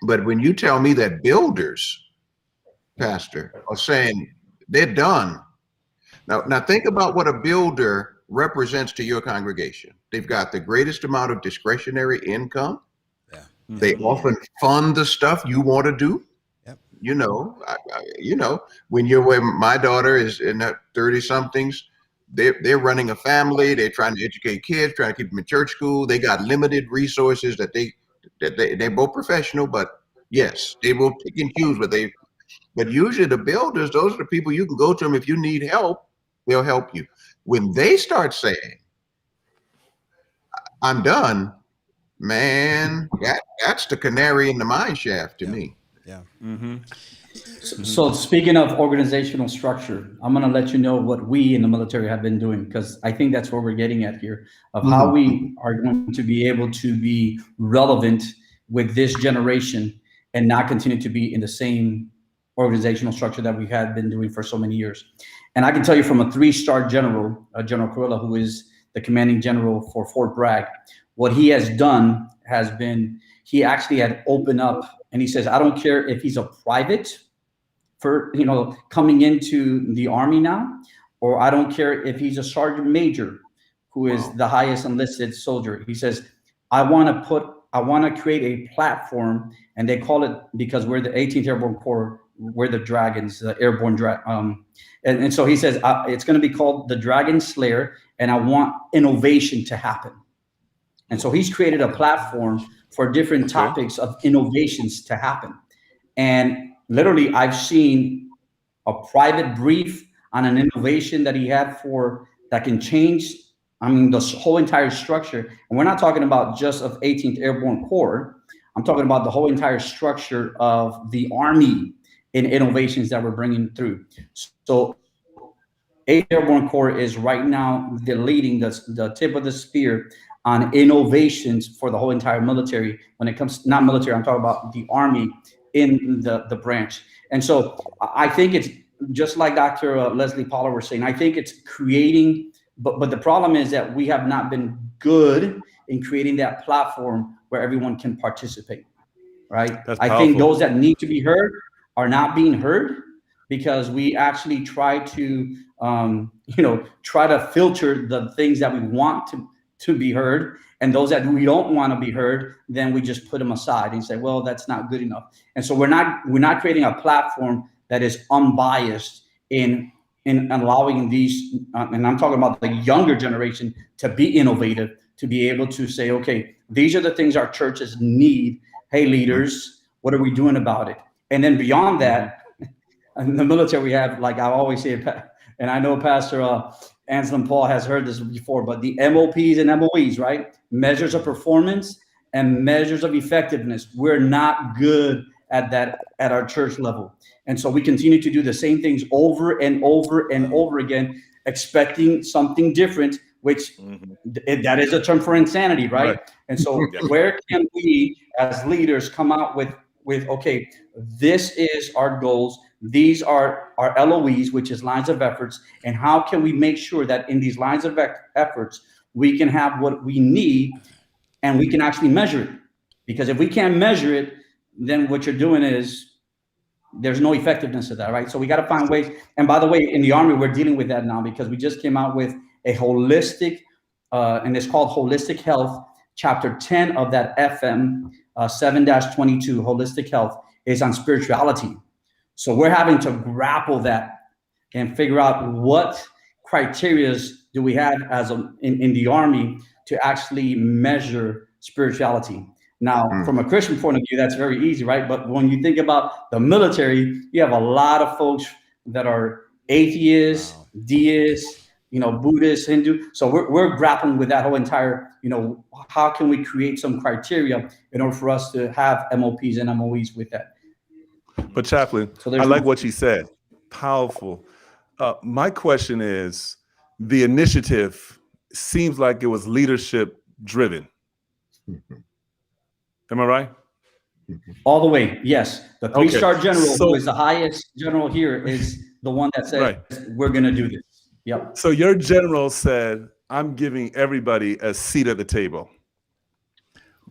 But when you tell me that builders, Pastor, are saying they're done. Now think about what a builder represents to your congregation. They've got the greatest amount of discretionary income. Yeah. They often fund the stuff you want to do. Yep. When my daughter is in her 30 somethings, they're running a family. They're trying to educate kids, trying to keep them in church school. They got limited resources that they're both professional, but yes, they will pick and choose but usually the builders, those are the people you can go to them if you need help. They'll help you. When they start saying, I'm done, man, that's the canary in the mine shaft to me. Yeah. So speaking of organizational structure, I'm going to let you know what we in the military have been doing, because I think that's where we're getting at here, of how we are going to be able to be relevant with this generation and not continue to be in the same organizational structure that we had been doing for so many years. And I can tell you from a 3-star general, General Corilla, who is the commanding general for Fort Bragg, what he has done has been, he actually had opened up, and he says, I don't care if he's a private for, coming into the Army now, or I don't care if he's a sergeant major, who is the highest enlisted soldier. He says, I want to create a platform, and they call it, because we're the 18th Airborne Corps, we're the Dragons, the airborne and so he says, it's going to be called the Dragon Slayer, and I want innovation to happen. And so he's created a platform for different topics of innovations to happen. And literally, I've seen a private brief on an innovation that he had that can change, the whole entire structure. And we're not talking about just of 18th Airborne Corps. I'm talking about the whole entire structure of the Army in innovations that we're bringing through. So 8th Airborne Corps is right now leading the tip of the spear on innovations for the whole entire military. When it comes, not military, I'm talking about the Army in the branch. And so I think it's just like Dr. Leslie Paula was saying, I think it's creating, but the problem is that we have not been good in creating that platform where everyone can participate, right? I think those that need to be heard are not being heard, because we actually try to, try to filter the things that we want to be heard, and those that we don't want to be heard, then we just put them aside and say, well, that's not good enough. And so we're not creating a platform that is unbiased in allowing these, and I'm talking about the younger generation, to be innovative, to be able to say, okay, these are the things our churches need. Hey, leaders, what are we doing about it? And then beyond that, in the military, we have, like I always say, and I know Pastor Anselm Paul has heard this before, but the MOPs and MOEs, right? Measures of performance and measures of effectiveness. We're not good at our church level. And so we continue to do the same things over and over and over again, expecting something different, which that is a term for insanity, right? And so where can we as leaders come out with okay, this is our goals, these are our LOEs, which is lines of efforts, and how can we make sure that in these lines of efforts we can have what we need and we can actually measure it? Because if we can't measure it, then what you're doing is there's no effectiveness to that, right? So we got to find ways. And by the way, in the Army, we're dealing with that now because we just came out with a holistic, and it's called Holistic Health. Chapter 10 of that FM 7-22, Holistic Health, is on spirituality. So we're having to grapple that and figure out what criterias do we have in the Army to actually measure spirituality. Now, from a Christian point of view, that's very easy, right? But when you think about the military, you have a lot of folks that are atheists, deists, Buddhist, Hindu. So we're grappling with that whole entire, how can we create some criteria in order for us to have MOPs and MOEs with that? But Chaplain, I like what you said. Powerful. My question is, the initiative seems like it was leadership driven. Am I right? All the way, yes. The 3-star general, who is the highest general here, is the one that said, we're going to do this. Yep. So your general said, I'm giving everybody a seat at the table.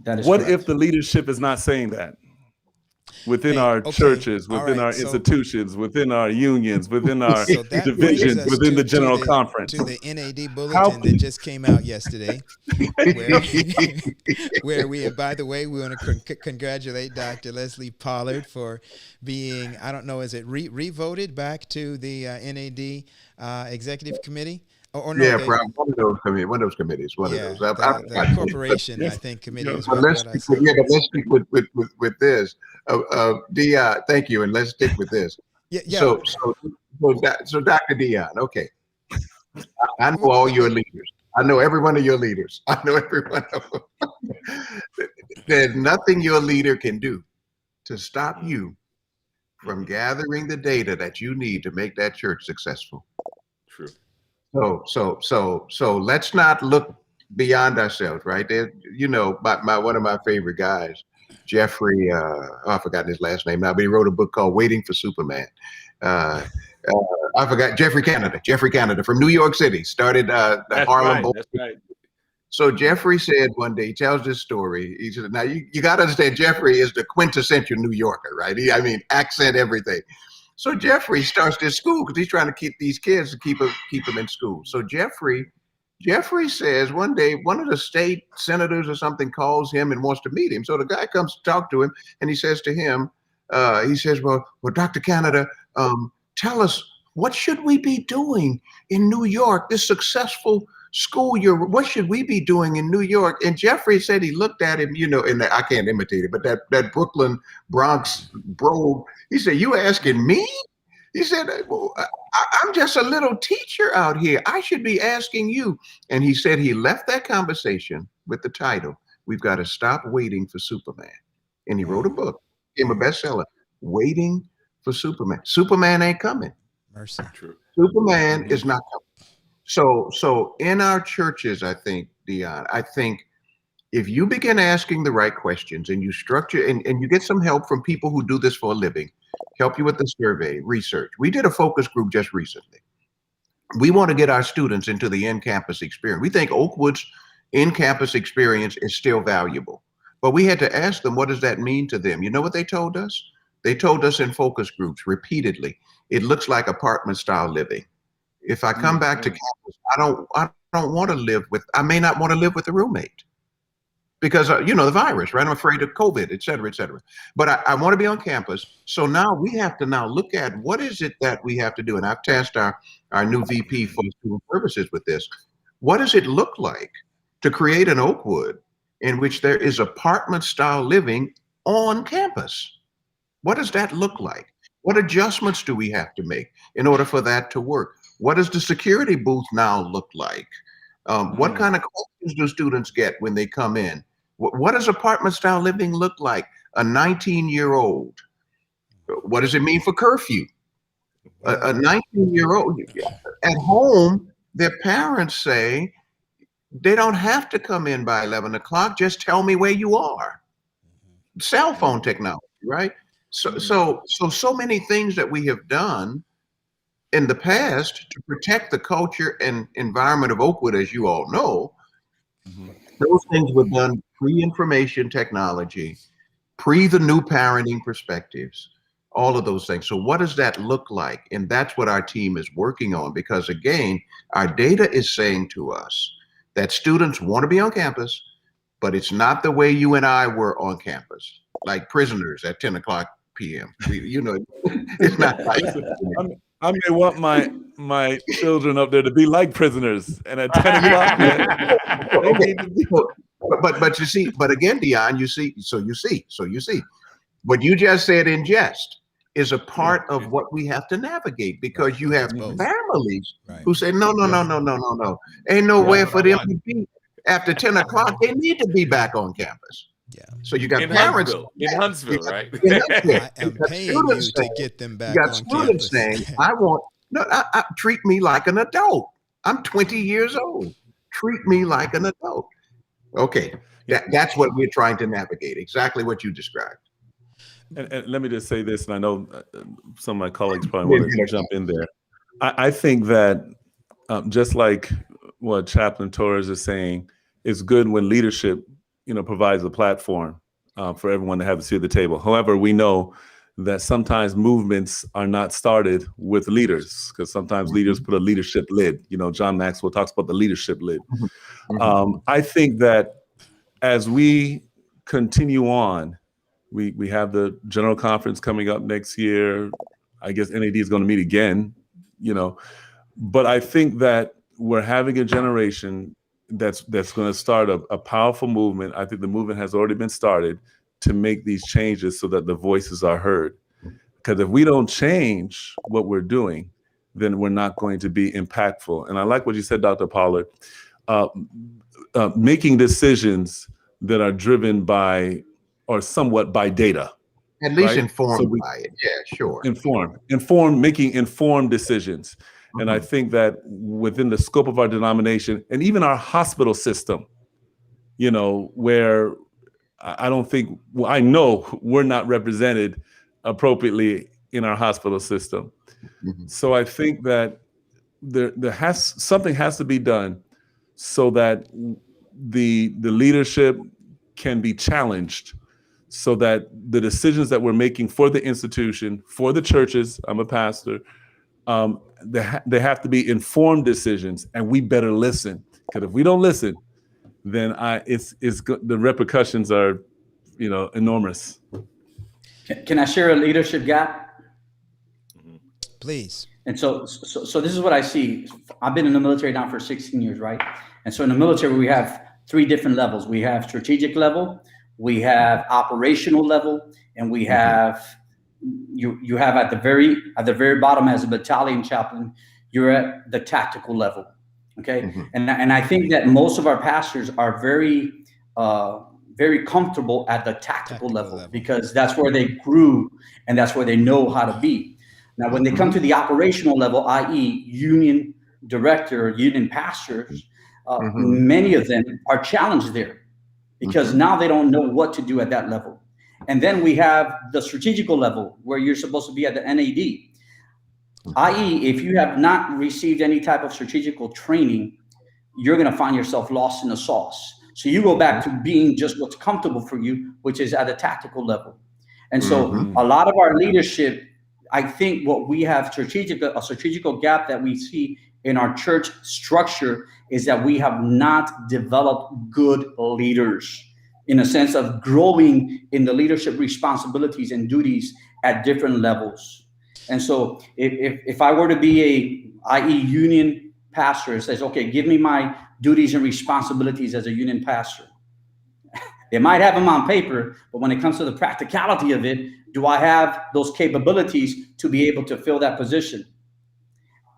That is what correct. if the leadership is not saying that? Within our churches, within our institutions, within our unions, within our divisions, within the general conference. To the NAD bulletin that just came out yesterday, where we, by the way, we want to congratulate Dr. Leslie Pollard for being, I don't know, is it re-voted back to the NAD executive committee? Or no, yeah, one of those committees. The corporation, I think, committee is but let's stick with this. Dion, thank you, and let's stick with this. Yeah. So Dr. Dion, okay. I know all your leaders. I know every one of your leaders. I know every one of them. There's nothing your leader can do to stop you from gathering the data that you need to make that church successful. True. So let's not look beyond ourselves, right? There, one of my favorite guys, Jeffrey, I've forgotten his last name now, but he wrote a book called Waiting for Superman. I forgot Jeffrey Canada from New York City, started the Harlem. That's right. So Jeffrey said one day, he tells this story. He said, now you got to understand, Jeffrey is the quintessential New Yorker, right? Accent, everything. So Jeffrey starts this school because he's trying to keep these kids to keep them in school. So Jeffrey says one day one of the state senators or something calls him and wants to meet him. So the guy comes to talk to him and he says to him, well, Dr. Canada, tell us, what should we be doing in New York, this successful school year? What should we be doing in New York? And Jeffrey said he looked at him, and I can't imitate it, but that Brooklyn Bronx brogue, he said, you asking me? He said, well, I'm just a little teacher out here. I should be asking you. And he said he left that conversation with the title, We've Got to Stop Waiting for Superman. And he wrote a book, became a bestseller, Waiting for Superman. Superman ain't coming. Mercy. True. Superman is not coming. So in our churches, I think, Dion, if you begin asking the right questions and you structure and you get some help from people who do this for a living, help you with the survey, research. We did a focus group just recently. We want to get our students into the in-campus experience. We think Oakwood's in-campus experience is still valuable, but we had to ask them, what does that mean to them? You know what they told us? They told us in focus groups repeatedly, it looks like apartment style living. If I come back to campus, I don't want to live with, I may not want to live with a roommate because, the virus, right? I'm afraid of COVID, et cetera, et cetera. But I want to be on campus. So now we have to now look at what is it that we have to do? And I've tasked our new VP for student services with this. What does it look like to create an Oakwood in which there is apartment style living on campus? What does that look like? What adjustments do we have to make in order for that to work? What does the security booth now look like? What kind of questions do students get when they come in? What does apartment style living look like? A 19-year-old. What does it mean for curfew? A 19-year-old at home, their parents say they don't have to come in by 11 o'clock. Just tell me where you are. Cell phone technology, right? So many things that we have done in the past to protect the culture and environment of Oakwood, as you all know. Those things were done pre-information technology, pre the new parenting perspectives, all of those things. So what does that look like? And that's what our team is working on, because again, our data is saying to us that students want to be on campus, but it's not the way you and I were on campus, like prisoners at 10 o'clock p.m. It's not like I may want my children up there to be like prisoners, and at 10 o'clock, they need to be. But you see, but again, Dion, you see, what you just said in jest is a part of what we have to navigate, because you have families who say, no. Ain't nowhere for them to be after 10 o'clock. They need to be back on campus. Yeah. So you got in parents Huntsville, right? I am paying you to get them back you got on students campus. saying, I treat me like an adult. I'm 20 years old. Treat me like an adult. Okay. That's what we're trying to navigate. Exactly what you described. And let me just say this, and I know some of my colleagues probably want to jump in there. I think that just like what Chaplain Torres is saying, it's good when leadership, provides a platform for everyone to have a seat at the table. However, we know that sometimes movements are not started with leaders, because sometimes leaders put a leadership lid. John Maxwell talks about the leadership lid. I think that as we continue on, we have the general conference coming up next year. I guess NAD is going to meet again, but I think that we're having a generation that's going to start a powerful movement. I think the movement has already been started to make these changes so that the voices are heard. Because if we don't change what we're doing, then we're not going to be impactful. And I like what you said, Dr. Pollard, making decisions that are driven by or somewhat by data. At least right? informed by it. Yeah, sure. Making informed decisions. And I think that within the scope of our denomination and even our hospital system, where I don't think, I know we're not represented appropriately in our hospital system. So I think that something has to be done so that the leadership can be challenged, so that the decisions that we're making for the institution, for the churches, I'm a pastor, they have to be informed decisions, and we better listen. Because if we don't listen, then the repercussions are, enormous. Can I share a leadership gap? Please. And so this is what I see. I've been in the military now for 16 years, right? And so in the military, we have 3 different levels. We have strategic level, we have operational level, and we have you have at the very bottom as a battalion chaplain, you're at the tactical level. Okay. And I think that most of our pastors are very comfortable at the tactical level because that's where they grew and that's where they know how to be. Now, when they come to the operational level, i.e. union director, union pastors, many of them are challenged there because now they don't know what to do at that level. And then we have the strategical level where you're supposed to be at the NAD, i.e. if you have not received any type of strategical training, you're going to find yourself lost in the sauce. So you go back to being just what's comfortable for you, which is at a tactical level. And so a lot of our leadership, I think what we have a strategical gap that we see in our church structure is that we have not developed good leaders in a sense of growing in the leadership responsibilities and duties at different levels. And so if I were to be i.e. union pastor, it says, okay, give me my duties and responsibilities as a union pastor. They might have them on paper, but when it comes to the practicality of it, do I have those capabilities to be able to fill that position?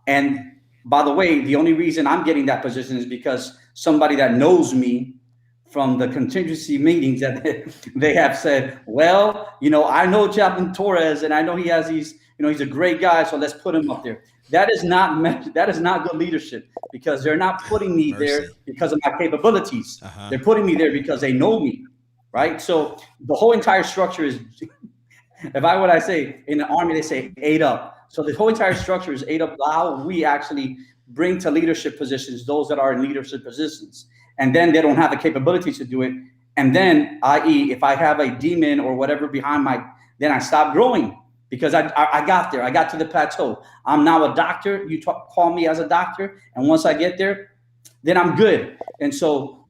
And by the way, the only reason I'm getting that position is because somebody that knows me from the contingency meetings that they have said, well, I know Chaplain Torres, and I know he has these, he's a great guy, so let's put him up there. That is not good leadership, because they're not putting me there because of my capabilities. They're putting me there because they know me, right? So the whole entire structure is, what I say in the Army, they say 8 up. So the whole entire structure is 8 up. How we actually bring to leadership positions those that are in leadership positions, and then they don't have the capabilities to do it. And then, i.e., if I have a demon or whatever behind then I stop growing, because I got there. I got to the plateau. I'm now a doctor. You call me as a doctor, and once I get there, then I'm good. And so,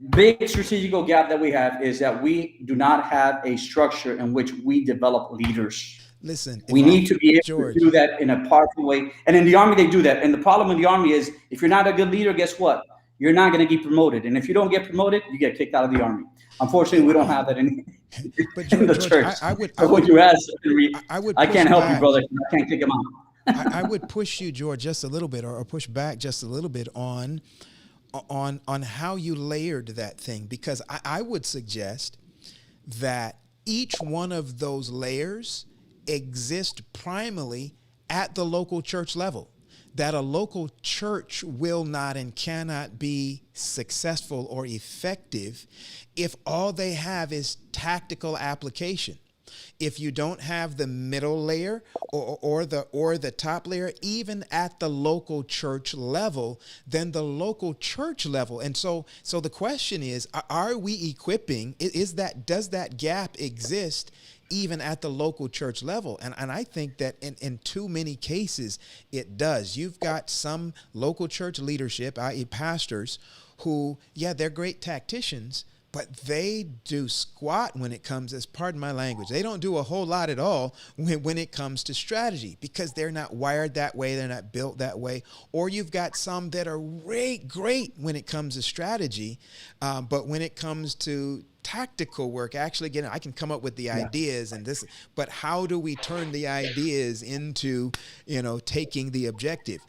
big strategical gap that we have is that we do not have a structure in which we develop leaders. Listen, we need to be able to do that in a powerful way. And in the Army, they do that. And the problem in the Army is, if you're not a good leader, guess what? You're not going to get promoted. And if you don't get promoted, you get kicked out of the Army. Unfortunately, we don't have that in the church. I can't help you, brother. I can't kick him out. I would push you, George, just a little bit, or push back just a little bit on how you layered that thing, because I would suggest that each one of those layers exist primarily at the local church level. That a local church will not and cannot be successful or effective if all they have is tactical application. If you don't have the middle layer or the top layer, even at the local church level, then the local church level. And so the question is, are we equipping? Does that gap exist even at the local church level? And I think that in too many cases, it does. You've got some local church leadership, i.e. pastors, who, they're great tacticians, but they do squat when it comes, as pardon my language, they don't do a whole lot at all when it comes to strategy, because they're not wired that way, they're not built that way. Or you've got some that are great when it comes to strategy, but when it comes to tactical work, actually, again, I can come up with the ideas and this, but how do we turn the ideas into, taking the objective?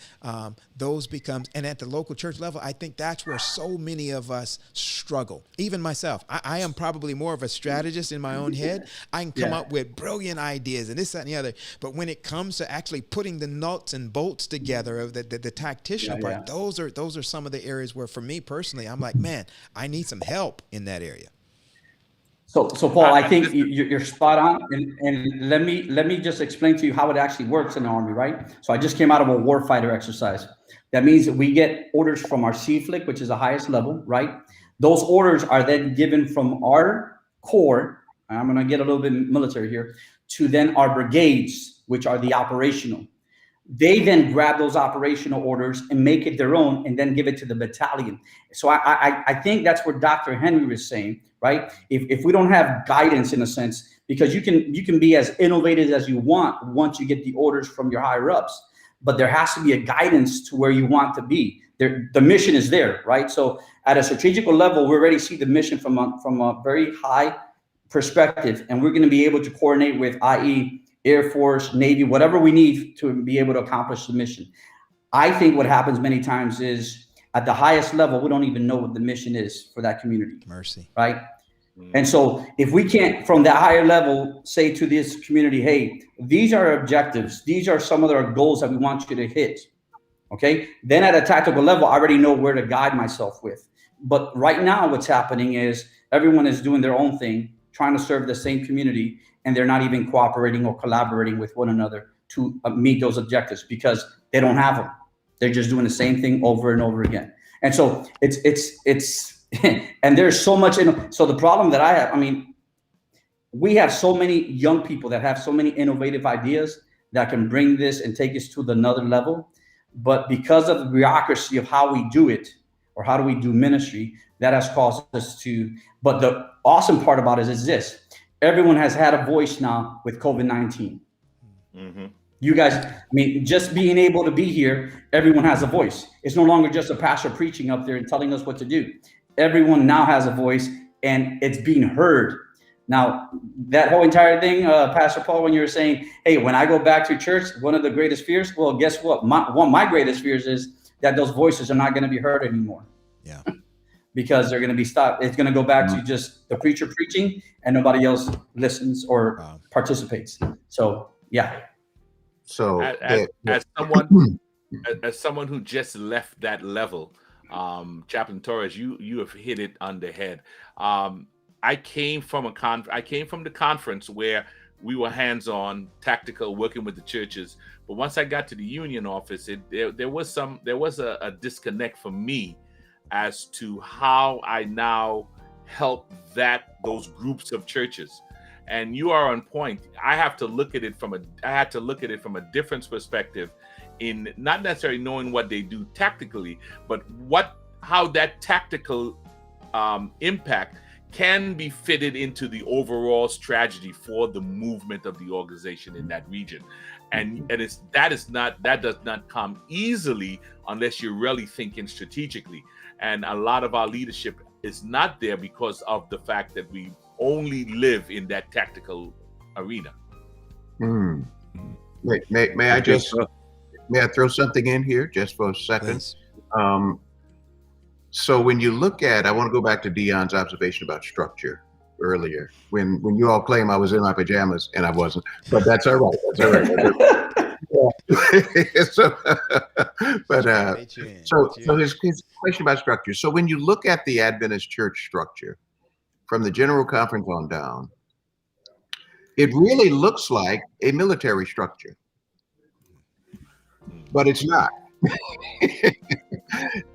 Those becomes, and at the local church level, I think that's where so many of us struggle. Even myself, I am probably more of a strategist in my own head. I can come up with brilliant ideas and this, that, and the other. But when it comes to actually putting the nuts and bolts together of the tactician part, those are some of the areas where, for me personally, I'm like, man, I need some help in that area. So Paul, I think you're spot on, and let me just explain to you how it actually works in the Army, right? So I just came out of a warfighter exercise. That means that we get orders from our CFLIC, which is the highest level, right? Those orders are then given from our corps, and I'm gonna get a little bit military here, to then our brigades, which are the operational. They then grab those operational orders and make it their own, and then give it to the battalion. So I think that's what Dr. Henry was saying, right? If we don't have guidance, in a sense, because you can be as innovative as you want once you get the orders from your higher ups, but there has to be a guidance to where you want to be. The mission is there, right? So at a strategical level, we already see the mission from a very high perspective, and we're going to be able to coordinate with, i.e., Air Force, Navy, whatever we need to be able to accomplish the mission. I think what happens many times is, at the highest level, we don't even know what the mission is for that community. Mercy. Right? And so if we can't, from that higher level, say to this community, hey, these are our objectives, these are some of our goals that we want you to hit. Okay. Then at a tactical level, I already know where to guide myself with. But right now, what's happening is everyone is doing their own thing, trying to serve the same community, and they're not even cooperating or collaborating with one another to meet those objectives, because they don't have them. They're just doing the same thing over and over again. And so it's and there's so much so the problem that I have, we have so many young people that have so many innovative ideas that can bring this and take us to another level. But because of the bureaucracy of how we do it, or how do we do ministry, that has caused us to, but the awesome part about it is this: everyone has had a voice now with COVID-19. Mm-hmm. You guys, just being able to be here, everyone has a voice. It's no longer just a pastor preaching up there and telling us what to do. Everyone now has a voice, and it's being heard. Now, that whole entire thing, Pastor Paul, when you were saying, hey, when I go back to church, one of the greatest fears, well, guess what? One of my greatest fears is that those voices are not going to be heard anymore. Yeah. because they're going to be stopped. It's going to go back to just the preacher preaching and nobody else listens or participates. So, yeah. So as someone who just left that level, Chaplain Torres, you have hit it on the head. I came from the conference where we were hands-on, tactical, working with the churches. But once I got to the union office, there was a disconnect for me as to how I now help those groups of churches. And you are on point. I had to look at it from a different perspective, in not necessarily knowing what they do tactically, but how that tactical impact can be fitted into the overall strategy for the movement of the organization in that region. And that does not come easily unless you're really thinking strategically. And a lot of our leadership is not there because of the fact that we only live in that tactical arena. May I throw something in here just for a second? So when you look at, I want to go back to Dion's observation about structure earlier, when you all claim I was in my pajamas and I wasn't, but that's all right. That's all right. So his question about structure. So when you look at the Adventist church structure from the General Conference on down, it really looks like a military structure, but it's not.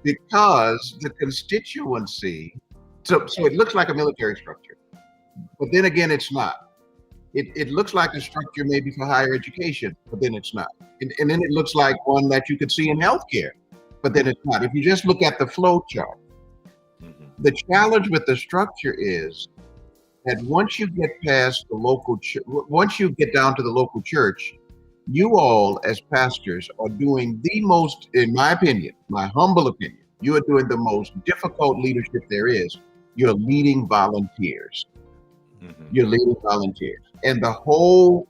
Because the constituency, so it looks like a military structure, but then again, it's not. It looks like a structure maybe for higher education, but then it's not. And then it looks like one that you could see in healthcare, but then it's not. If you just look at the flow chart, the challenge with the structure is that once you get past the local, once you get down to the local church, you all as pastors are doing the most, in my opinion, my humble opinion, you are doing the most difficult leadership there is. You're leading volunteers. You're leading volunteers. And the whole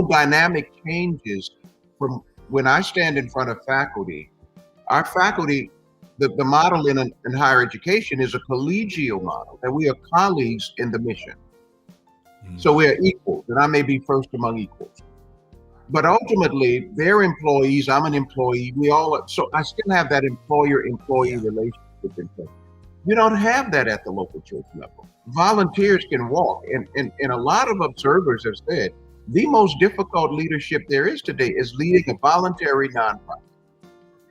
dynamic changes from when I stand in front of faculty. Our faculty, the model in higher education is a collegial model, that we are colleagues in the mission. So we are equals, and I may be first among equals. But ultimately, they're employees, I'm an employee, we all are, so I still have that employer-employee relationship in place. You don't have that at the local church level. Volunteers can walk, and a lot of observers have said, the most difficult leadership there is today is leading a voluntary nonprofit.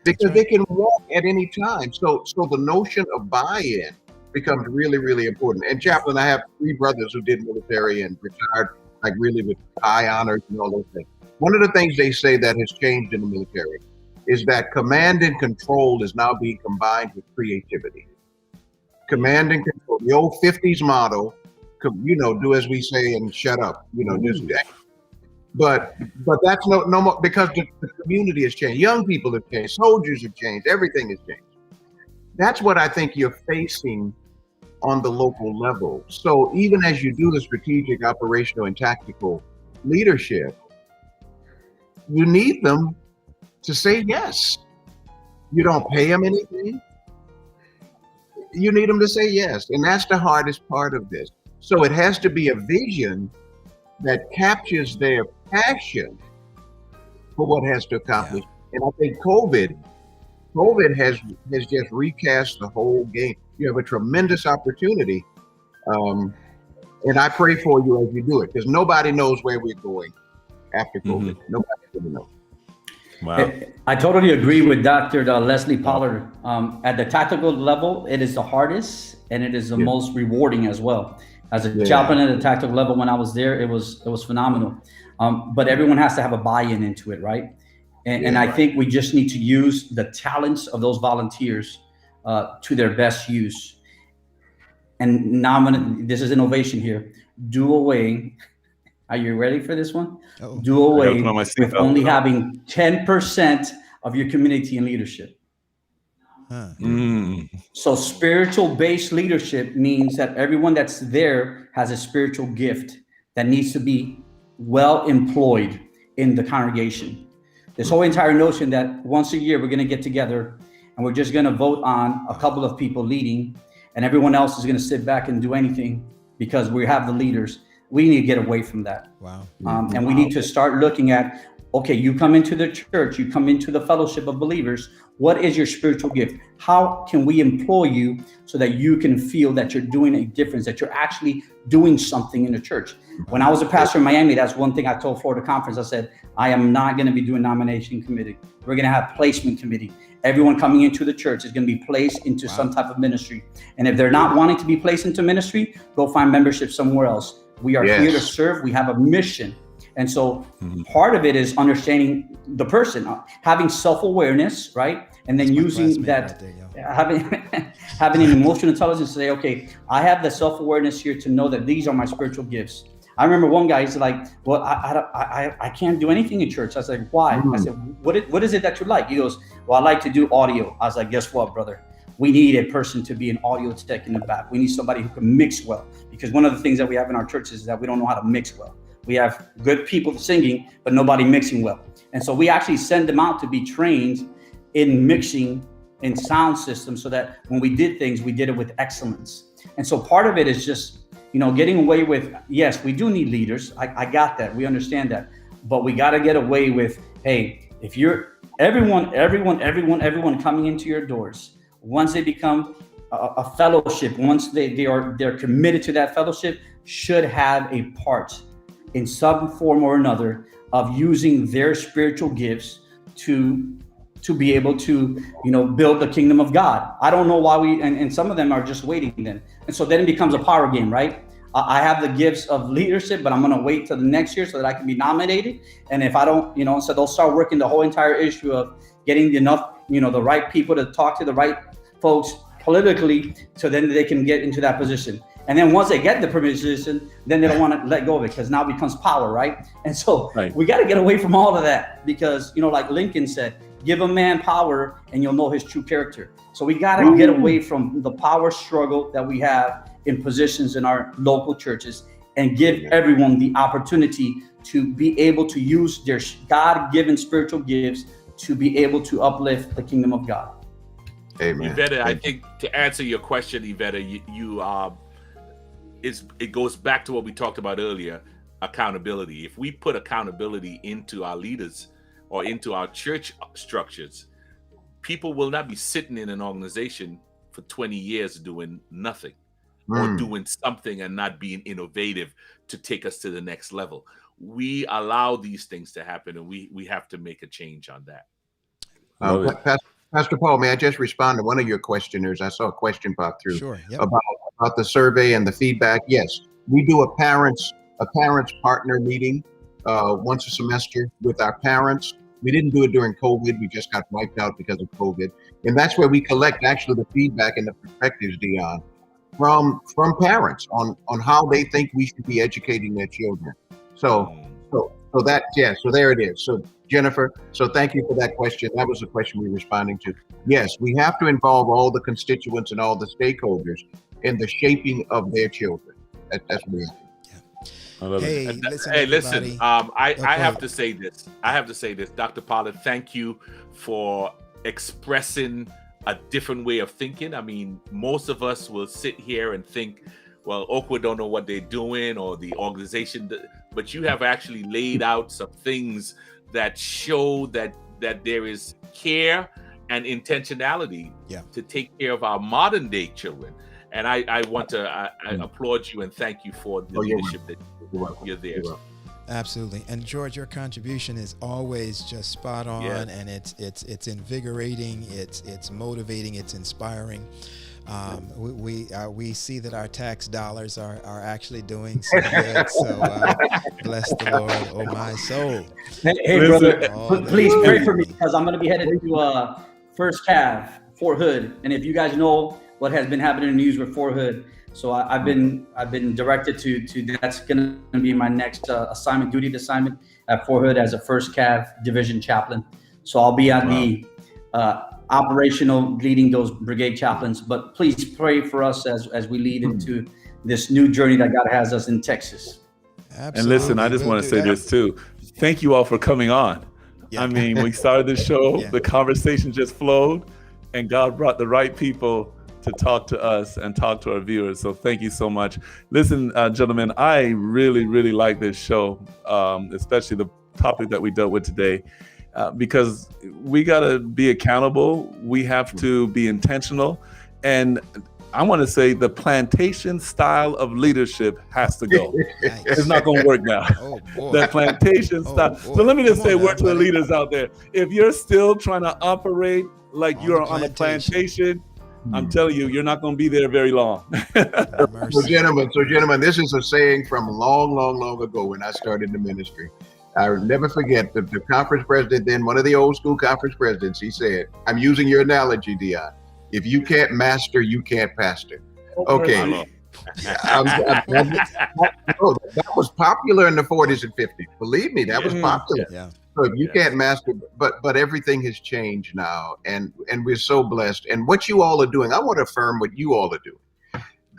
Because they can walk at any time. So the notion of buy-in becomes really, really important. And Chaplain, I have 3 brothers who did military and retired, like really with high honors and all those things. One of the things they say that has changed in the military is that command and control is now being combined with creativity. Command and control, the old 50s model, do as we say and shut up, just but that's no more, because the community has changed. Young people have changed, soldiers have changed, everything has changed. That's what I think you're facing on the local level. So even as you do the strategic, operational, and tactical leadership, you need them to say yes. You don't pay them anything. You need them to say yes. And that's the hardest part of this. So it has to be a vision that captures their passion for what has to accomplish. Yeah. And I think COVID has just recast the whole game. You have a tremendous opportunity. And I pray for you as you do it, because nobody knows where we're going after COVID. Nobody really knows. Wow. I totally agree with Dr. Leslie Pollard. At the tactical level, it is the hardest and it is the most rewarding as well. As a chaplain at the tactical level, when I was there, it was phenomenal. But everyone has to have a buy-in into it, right? And I think we just need to use the talents of those volunteers to their best use. And now this is innovation here. Do away. Are you ready for this one? Do away with only having 10% of your community in leadership. So spiritual-based leadership means that everyone that's there has a spiritual gift that needs to be well employed in the congregation. This whole entire notion that once a year we're going to get together and we're just going to vote on a couple of people leading, and everyone else is going to sit back and do anything because we have the leaders. We need to get away from that. Wow. And we need to start looking at, okay, you come into the church, you come into the fellowship of believers. What is your spiritual gift? How can we employ you so that you can feel that you're doing a difference, that you're actually doing something in the church? When I was a pastor in Miami, that's one thing I told Florida Conference. I said, I am not going to be doing nomination committee. We're going to have placement committee. Everyone coming into the church is going to be placed into some type of ministry. And if they're not wanting to be placed into ministry, go find membership somewhere else. We are here to serve. We have a mission. And so part of it is understanding the person, having self-awareness, right? And then using that, having an emotional intelligence to say, okay, I have the self-awareness here to know that these are my spiritual gifts. I remember one guy, he's like, well, I can't do anything in church. I was like, why? I said, what is it that you like? He goes, well, I like to do audio. I was like, guess what, brother? We need a person to be an audio tech in the back. We need somebody who can mix well, because one of the things that we have in our churches is that we don't know how to mix well. We have good people singing, but nobody mixing well. And so we actually send them out to be trained in mixing and sound systems so that when we did things, we did it with excellence. And so part of it is just, getting away with, yes, we do need leaders. I got that. We understand that. But we got to get away with, hey, if you're everyone coming into your doors, once they become a fellowship, once they're committed to that fellowship, should have a part in some form or another of using their spiritual gifts to be able to, build the kingdom of God. I don't know why and some of them are just waiting then. And so then it becomes a power game, right? I have the gifts of leadership, but I'm going to wait till the next year so that I can be nominated. And if I don't, so they'll start working the whole entire issue of getting enough, the right people to talk to the right folks politically, so then they can get into that position. And then once they get the position, then they don't want to let go of it because now it becomes power, right? And so we got to get away from all of that because, like Lincoln said, give a man power and you'll know his true character. So we got to get away from the power struggle that we have in positions in our local churches and give everyone the opportunity to be able to use their God-given spiritual gifts to be able to uplift the kingdom of God. Amen. Yvette, I think to answer your question, Yvette, it goes back to what we talked about earlier, accountability. If we put accountability into our leaders or into our church structures, people will not be sitting in an organization for 20 years doing nothing or doing something and not being innovative to take us to the next level. We allow these things to happen, and we have to make a change on that. Pastor Paul, may I just respond to one of your questioners? I saw a question pop through. Sure. Yep. About the survey and the feedback. Yes, we do a parents partner meeting once a semester with our parents. We didn't do it during COVID. We just got wiped out because of COVID. And that's where we collect actually the feedback and the perspectives, Dion, from parents on how they think we should be educating their children. So there it is. So Jennifer, so thank you for that question. That was the question we were responding to. Yes, we have to involve all the constituents and all the stakeholders in the shaping of their children. That's what we have. Hey, listen. I have to say this. Dr. Pollard, thank you for expressing a different way of thinking. I mean, most of us will sit here and think, well, Oakwood don't know what they're doing or the organization, but you have actually laid out some things that show that there is care and intentionality to take care of our modern day children. And I want to I applaud you and thank you for the leadership that you're there. Absolutely. And George, your contribution is always just spot on, and it's invigorating, it's motivating, it's inspiring. We see that our tax dollars are actually doing some good. So bless the Lord, oh my soul. Hey brother, please pray for me because I'm going to be headed to First Cav, Fort Hood, and if you guys know what has been happening in the news with Fort Hood, so I've been directed to that's going to be my next duty assignment at Fort Hood as a First Cav Division chaplain. So I'll be on the operational leading those brigade chaplains, but please pray for us as we lead into this new journey that God has us in Texas. Absolutely. And listen, I just want to say this too. Thank you all for coming on. I mean, we started the show, the conversation just flowed, and God brought the right people to talk to us and talk to our viewers. So thank you so much. Listen, gentlemen, I really, really like this show, especially the topic that we dealt with today, because we got to be accountable. We have to be intentional. And I want to say the plantation style of leadership has to go. Nice. It's not going to work now. Oh boy. The plantation Oh, style. boy. So let me just Come say on a now, word to the buddy. leaders out there. If you're still trying to operate like On you're the on a plantation. plantation, I'm telling you, you're not going to be there very long. So Mercy. gentlemen, this is a saying from long, long, long ago when I started the ministry. I'll never forget the conference president, then one of the old school conference presidents, he said, I'm using your analogy, Dion. If you can't master, you can't pastor. Okay. That was popular in the 40s and 50s. Believe me, that was popular. Yeah. So if you can't master, but everything has changed now, and we're so blessed. And what you all are doing, I want to affirm what you all are doing.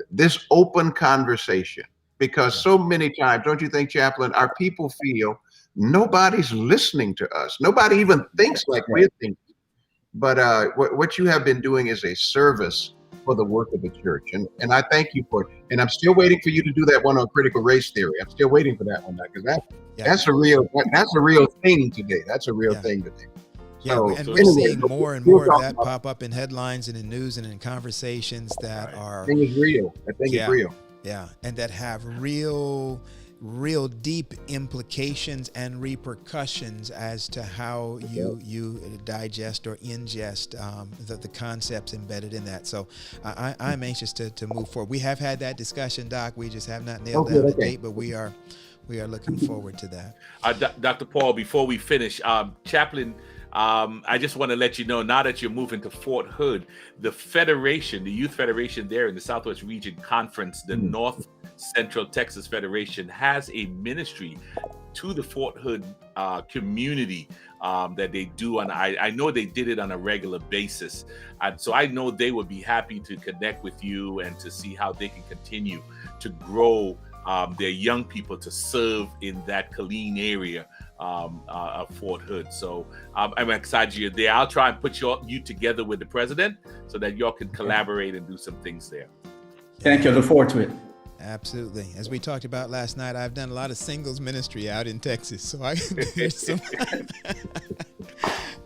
This open conversation, because so many times, don't you think, Chaplain, our people feel nobody's listening to us. Nobody even thinks like we're thinking. But what you have been doing is a service for the work of the church. And I thank you for it. And I'm still waiting for you to do that one on critical race theory. I'm still waiting for that one, because that's a real thing today. That's a real thing today. Yeah, So, and we're anyway, seeing more and more of that pop up in headlines and in news and in conversations that are, That thing is real. That thing is real. yeah, and that have real deep implications and repercussions as to how you digest or ingest the concepts embedded in that. So I'm anxious to move forward. We have had that discussion, Doc. We just have not nailed down the date, but we are looking forward to that. Dr. Paul, before we finish, Chaplain, I just want to let you know, now that you're moving to Fort Hood, the Federation, the Youth Federation there in the Southwest Region Conference, the North Central Texas Federation, has a ministry to the Fort Hood community that they do. And I know they did it on a regular basis. So I know they would be happy to connect with you and to see how they can continue to grow their young people to serve in that Killeen area of Fort Hood. So I'm excited you're there. I'll try and put you together with the president so that y'all can collaborate and do some things there. Thank you. I look forward to it. Absolutely. As we talked about last night, I've done a lot of singles ministry out in Texas, so there's some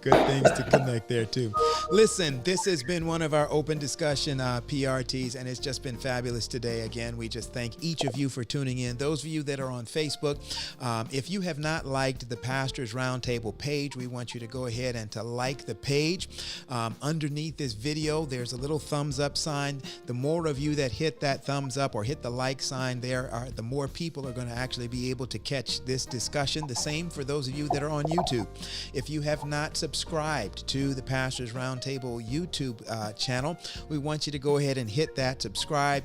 good things to connect there too. Listen, this has been one of our open discussion PRTs, and it's just been fabulous today. Again, we just thank each of you for tuning in. Those of you that are on Facebook, if you have not liked the Pastors Roundtable page, we want you to go ahead and to like the page. Underneath this video, there's a little thumbs up sign. The more of you that hit that thumbs up or hit the like sign there, the more people are going to actually be able to catch this discussion. The same for those of you that are on YouTube. If you have not subscribed to the Pastors Roundtable YouTube channel, we want you to go ahead and hit that subscribe.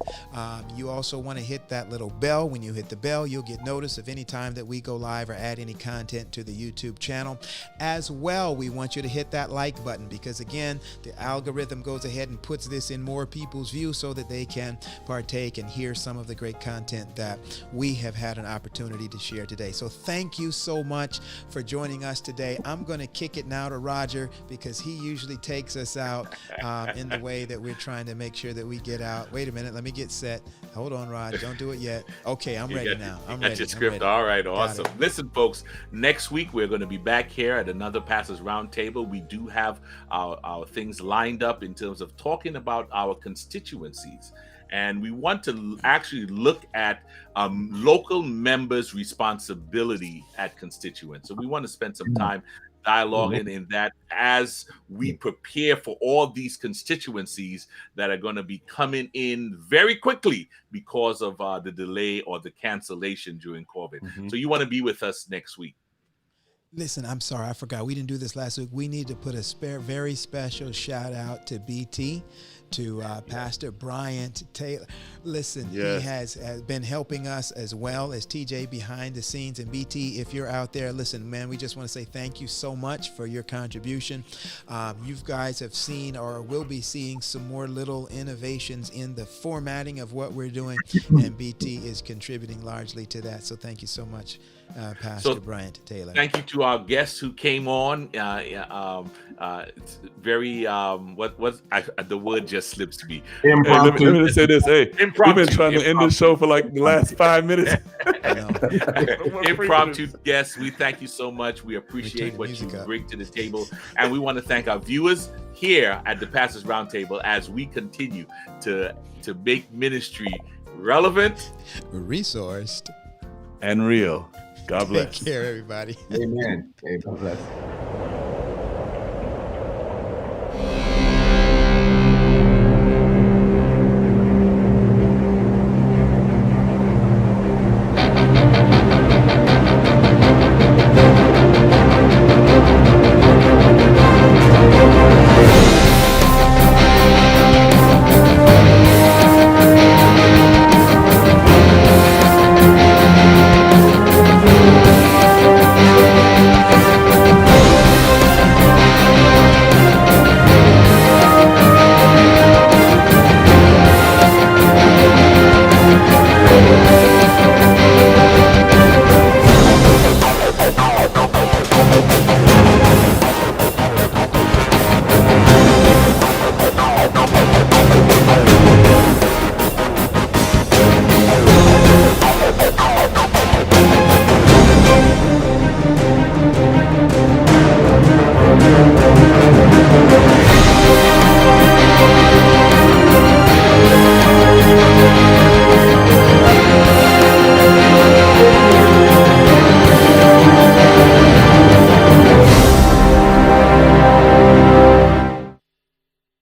You also want to hit that little bell. When you hit the bell, you'll get notice of any time that we go live or add any content to the YouTube channel. As well, we want you to hit that like button, because again, the algorithm goes ahead and puts this in more people's view so that they can partake and hear some of the great content that we have had an opportunity to share today. So thank you so much for joining us today. I'm going to kick it now to Roger, because he usually takes us out in the way that we're trying to make sure that we get out. Wait a minute, let me get set. Hold on, Roger, don't do it yet. Okay, I'm ready now. I'm ready. Got your script. All right, awesome. Listen, folks, next week we're going to be back here at another Pastors Roundtable. We do have our things lined up in terms of talking about our constituencies. And we want to actually look at local members' responsibility at constituents. So we want to spend some time dialoguing in that as we prepare for all these constituencies that are going to be coming in very quickly because of the delay or the cancellation during COVID. So you want to be with us next week. Listen, I'm sorry, I forgot. We didn't do this last week. We need to put a very special shout out to BT, to Pastor Bryant Taylor. Listen, he has been helping us as well as TJ behind the scenes. And BT, if you're out there, listen, man, we just want to say thank you so much for your contribution. You guys have seen or will be seeing some more little innovations in the formatting of what we're doing, and BT is contributing largely to that. So thank you so much, Pastor Bryant Taylor. Thank you to our guests who came on. It's very the word just slips me. Hey, let Impromptu. me just say this. Hey, Impromptu. we've been trying to end this show for like the last 5 minutes. Impromptu guests, we thank you so much. We appreciate turn the what you music up. bring to the table, and we want to thank our viewers here at the Pastors Roundtable as we continue to make ministry relevant, Resourced. And real. God bless. Take care, everybody. Amen. God bless.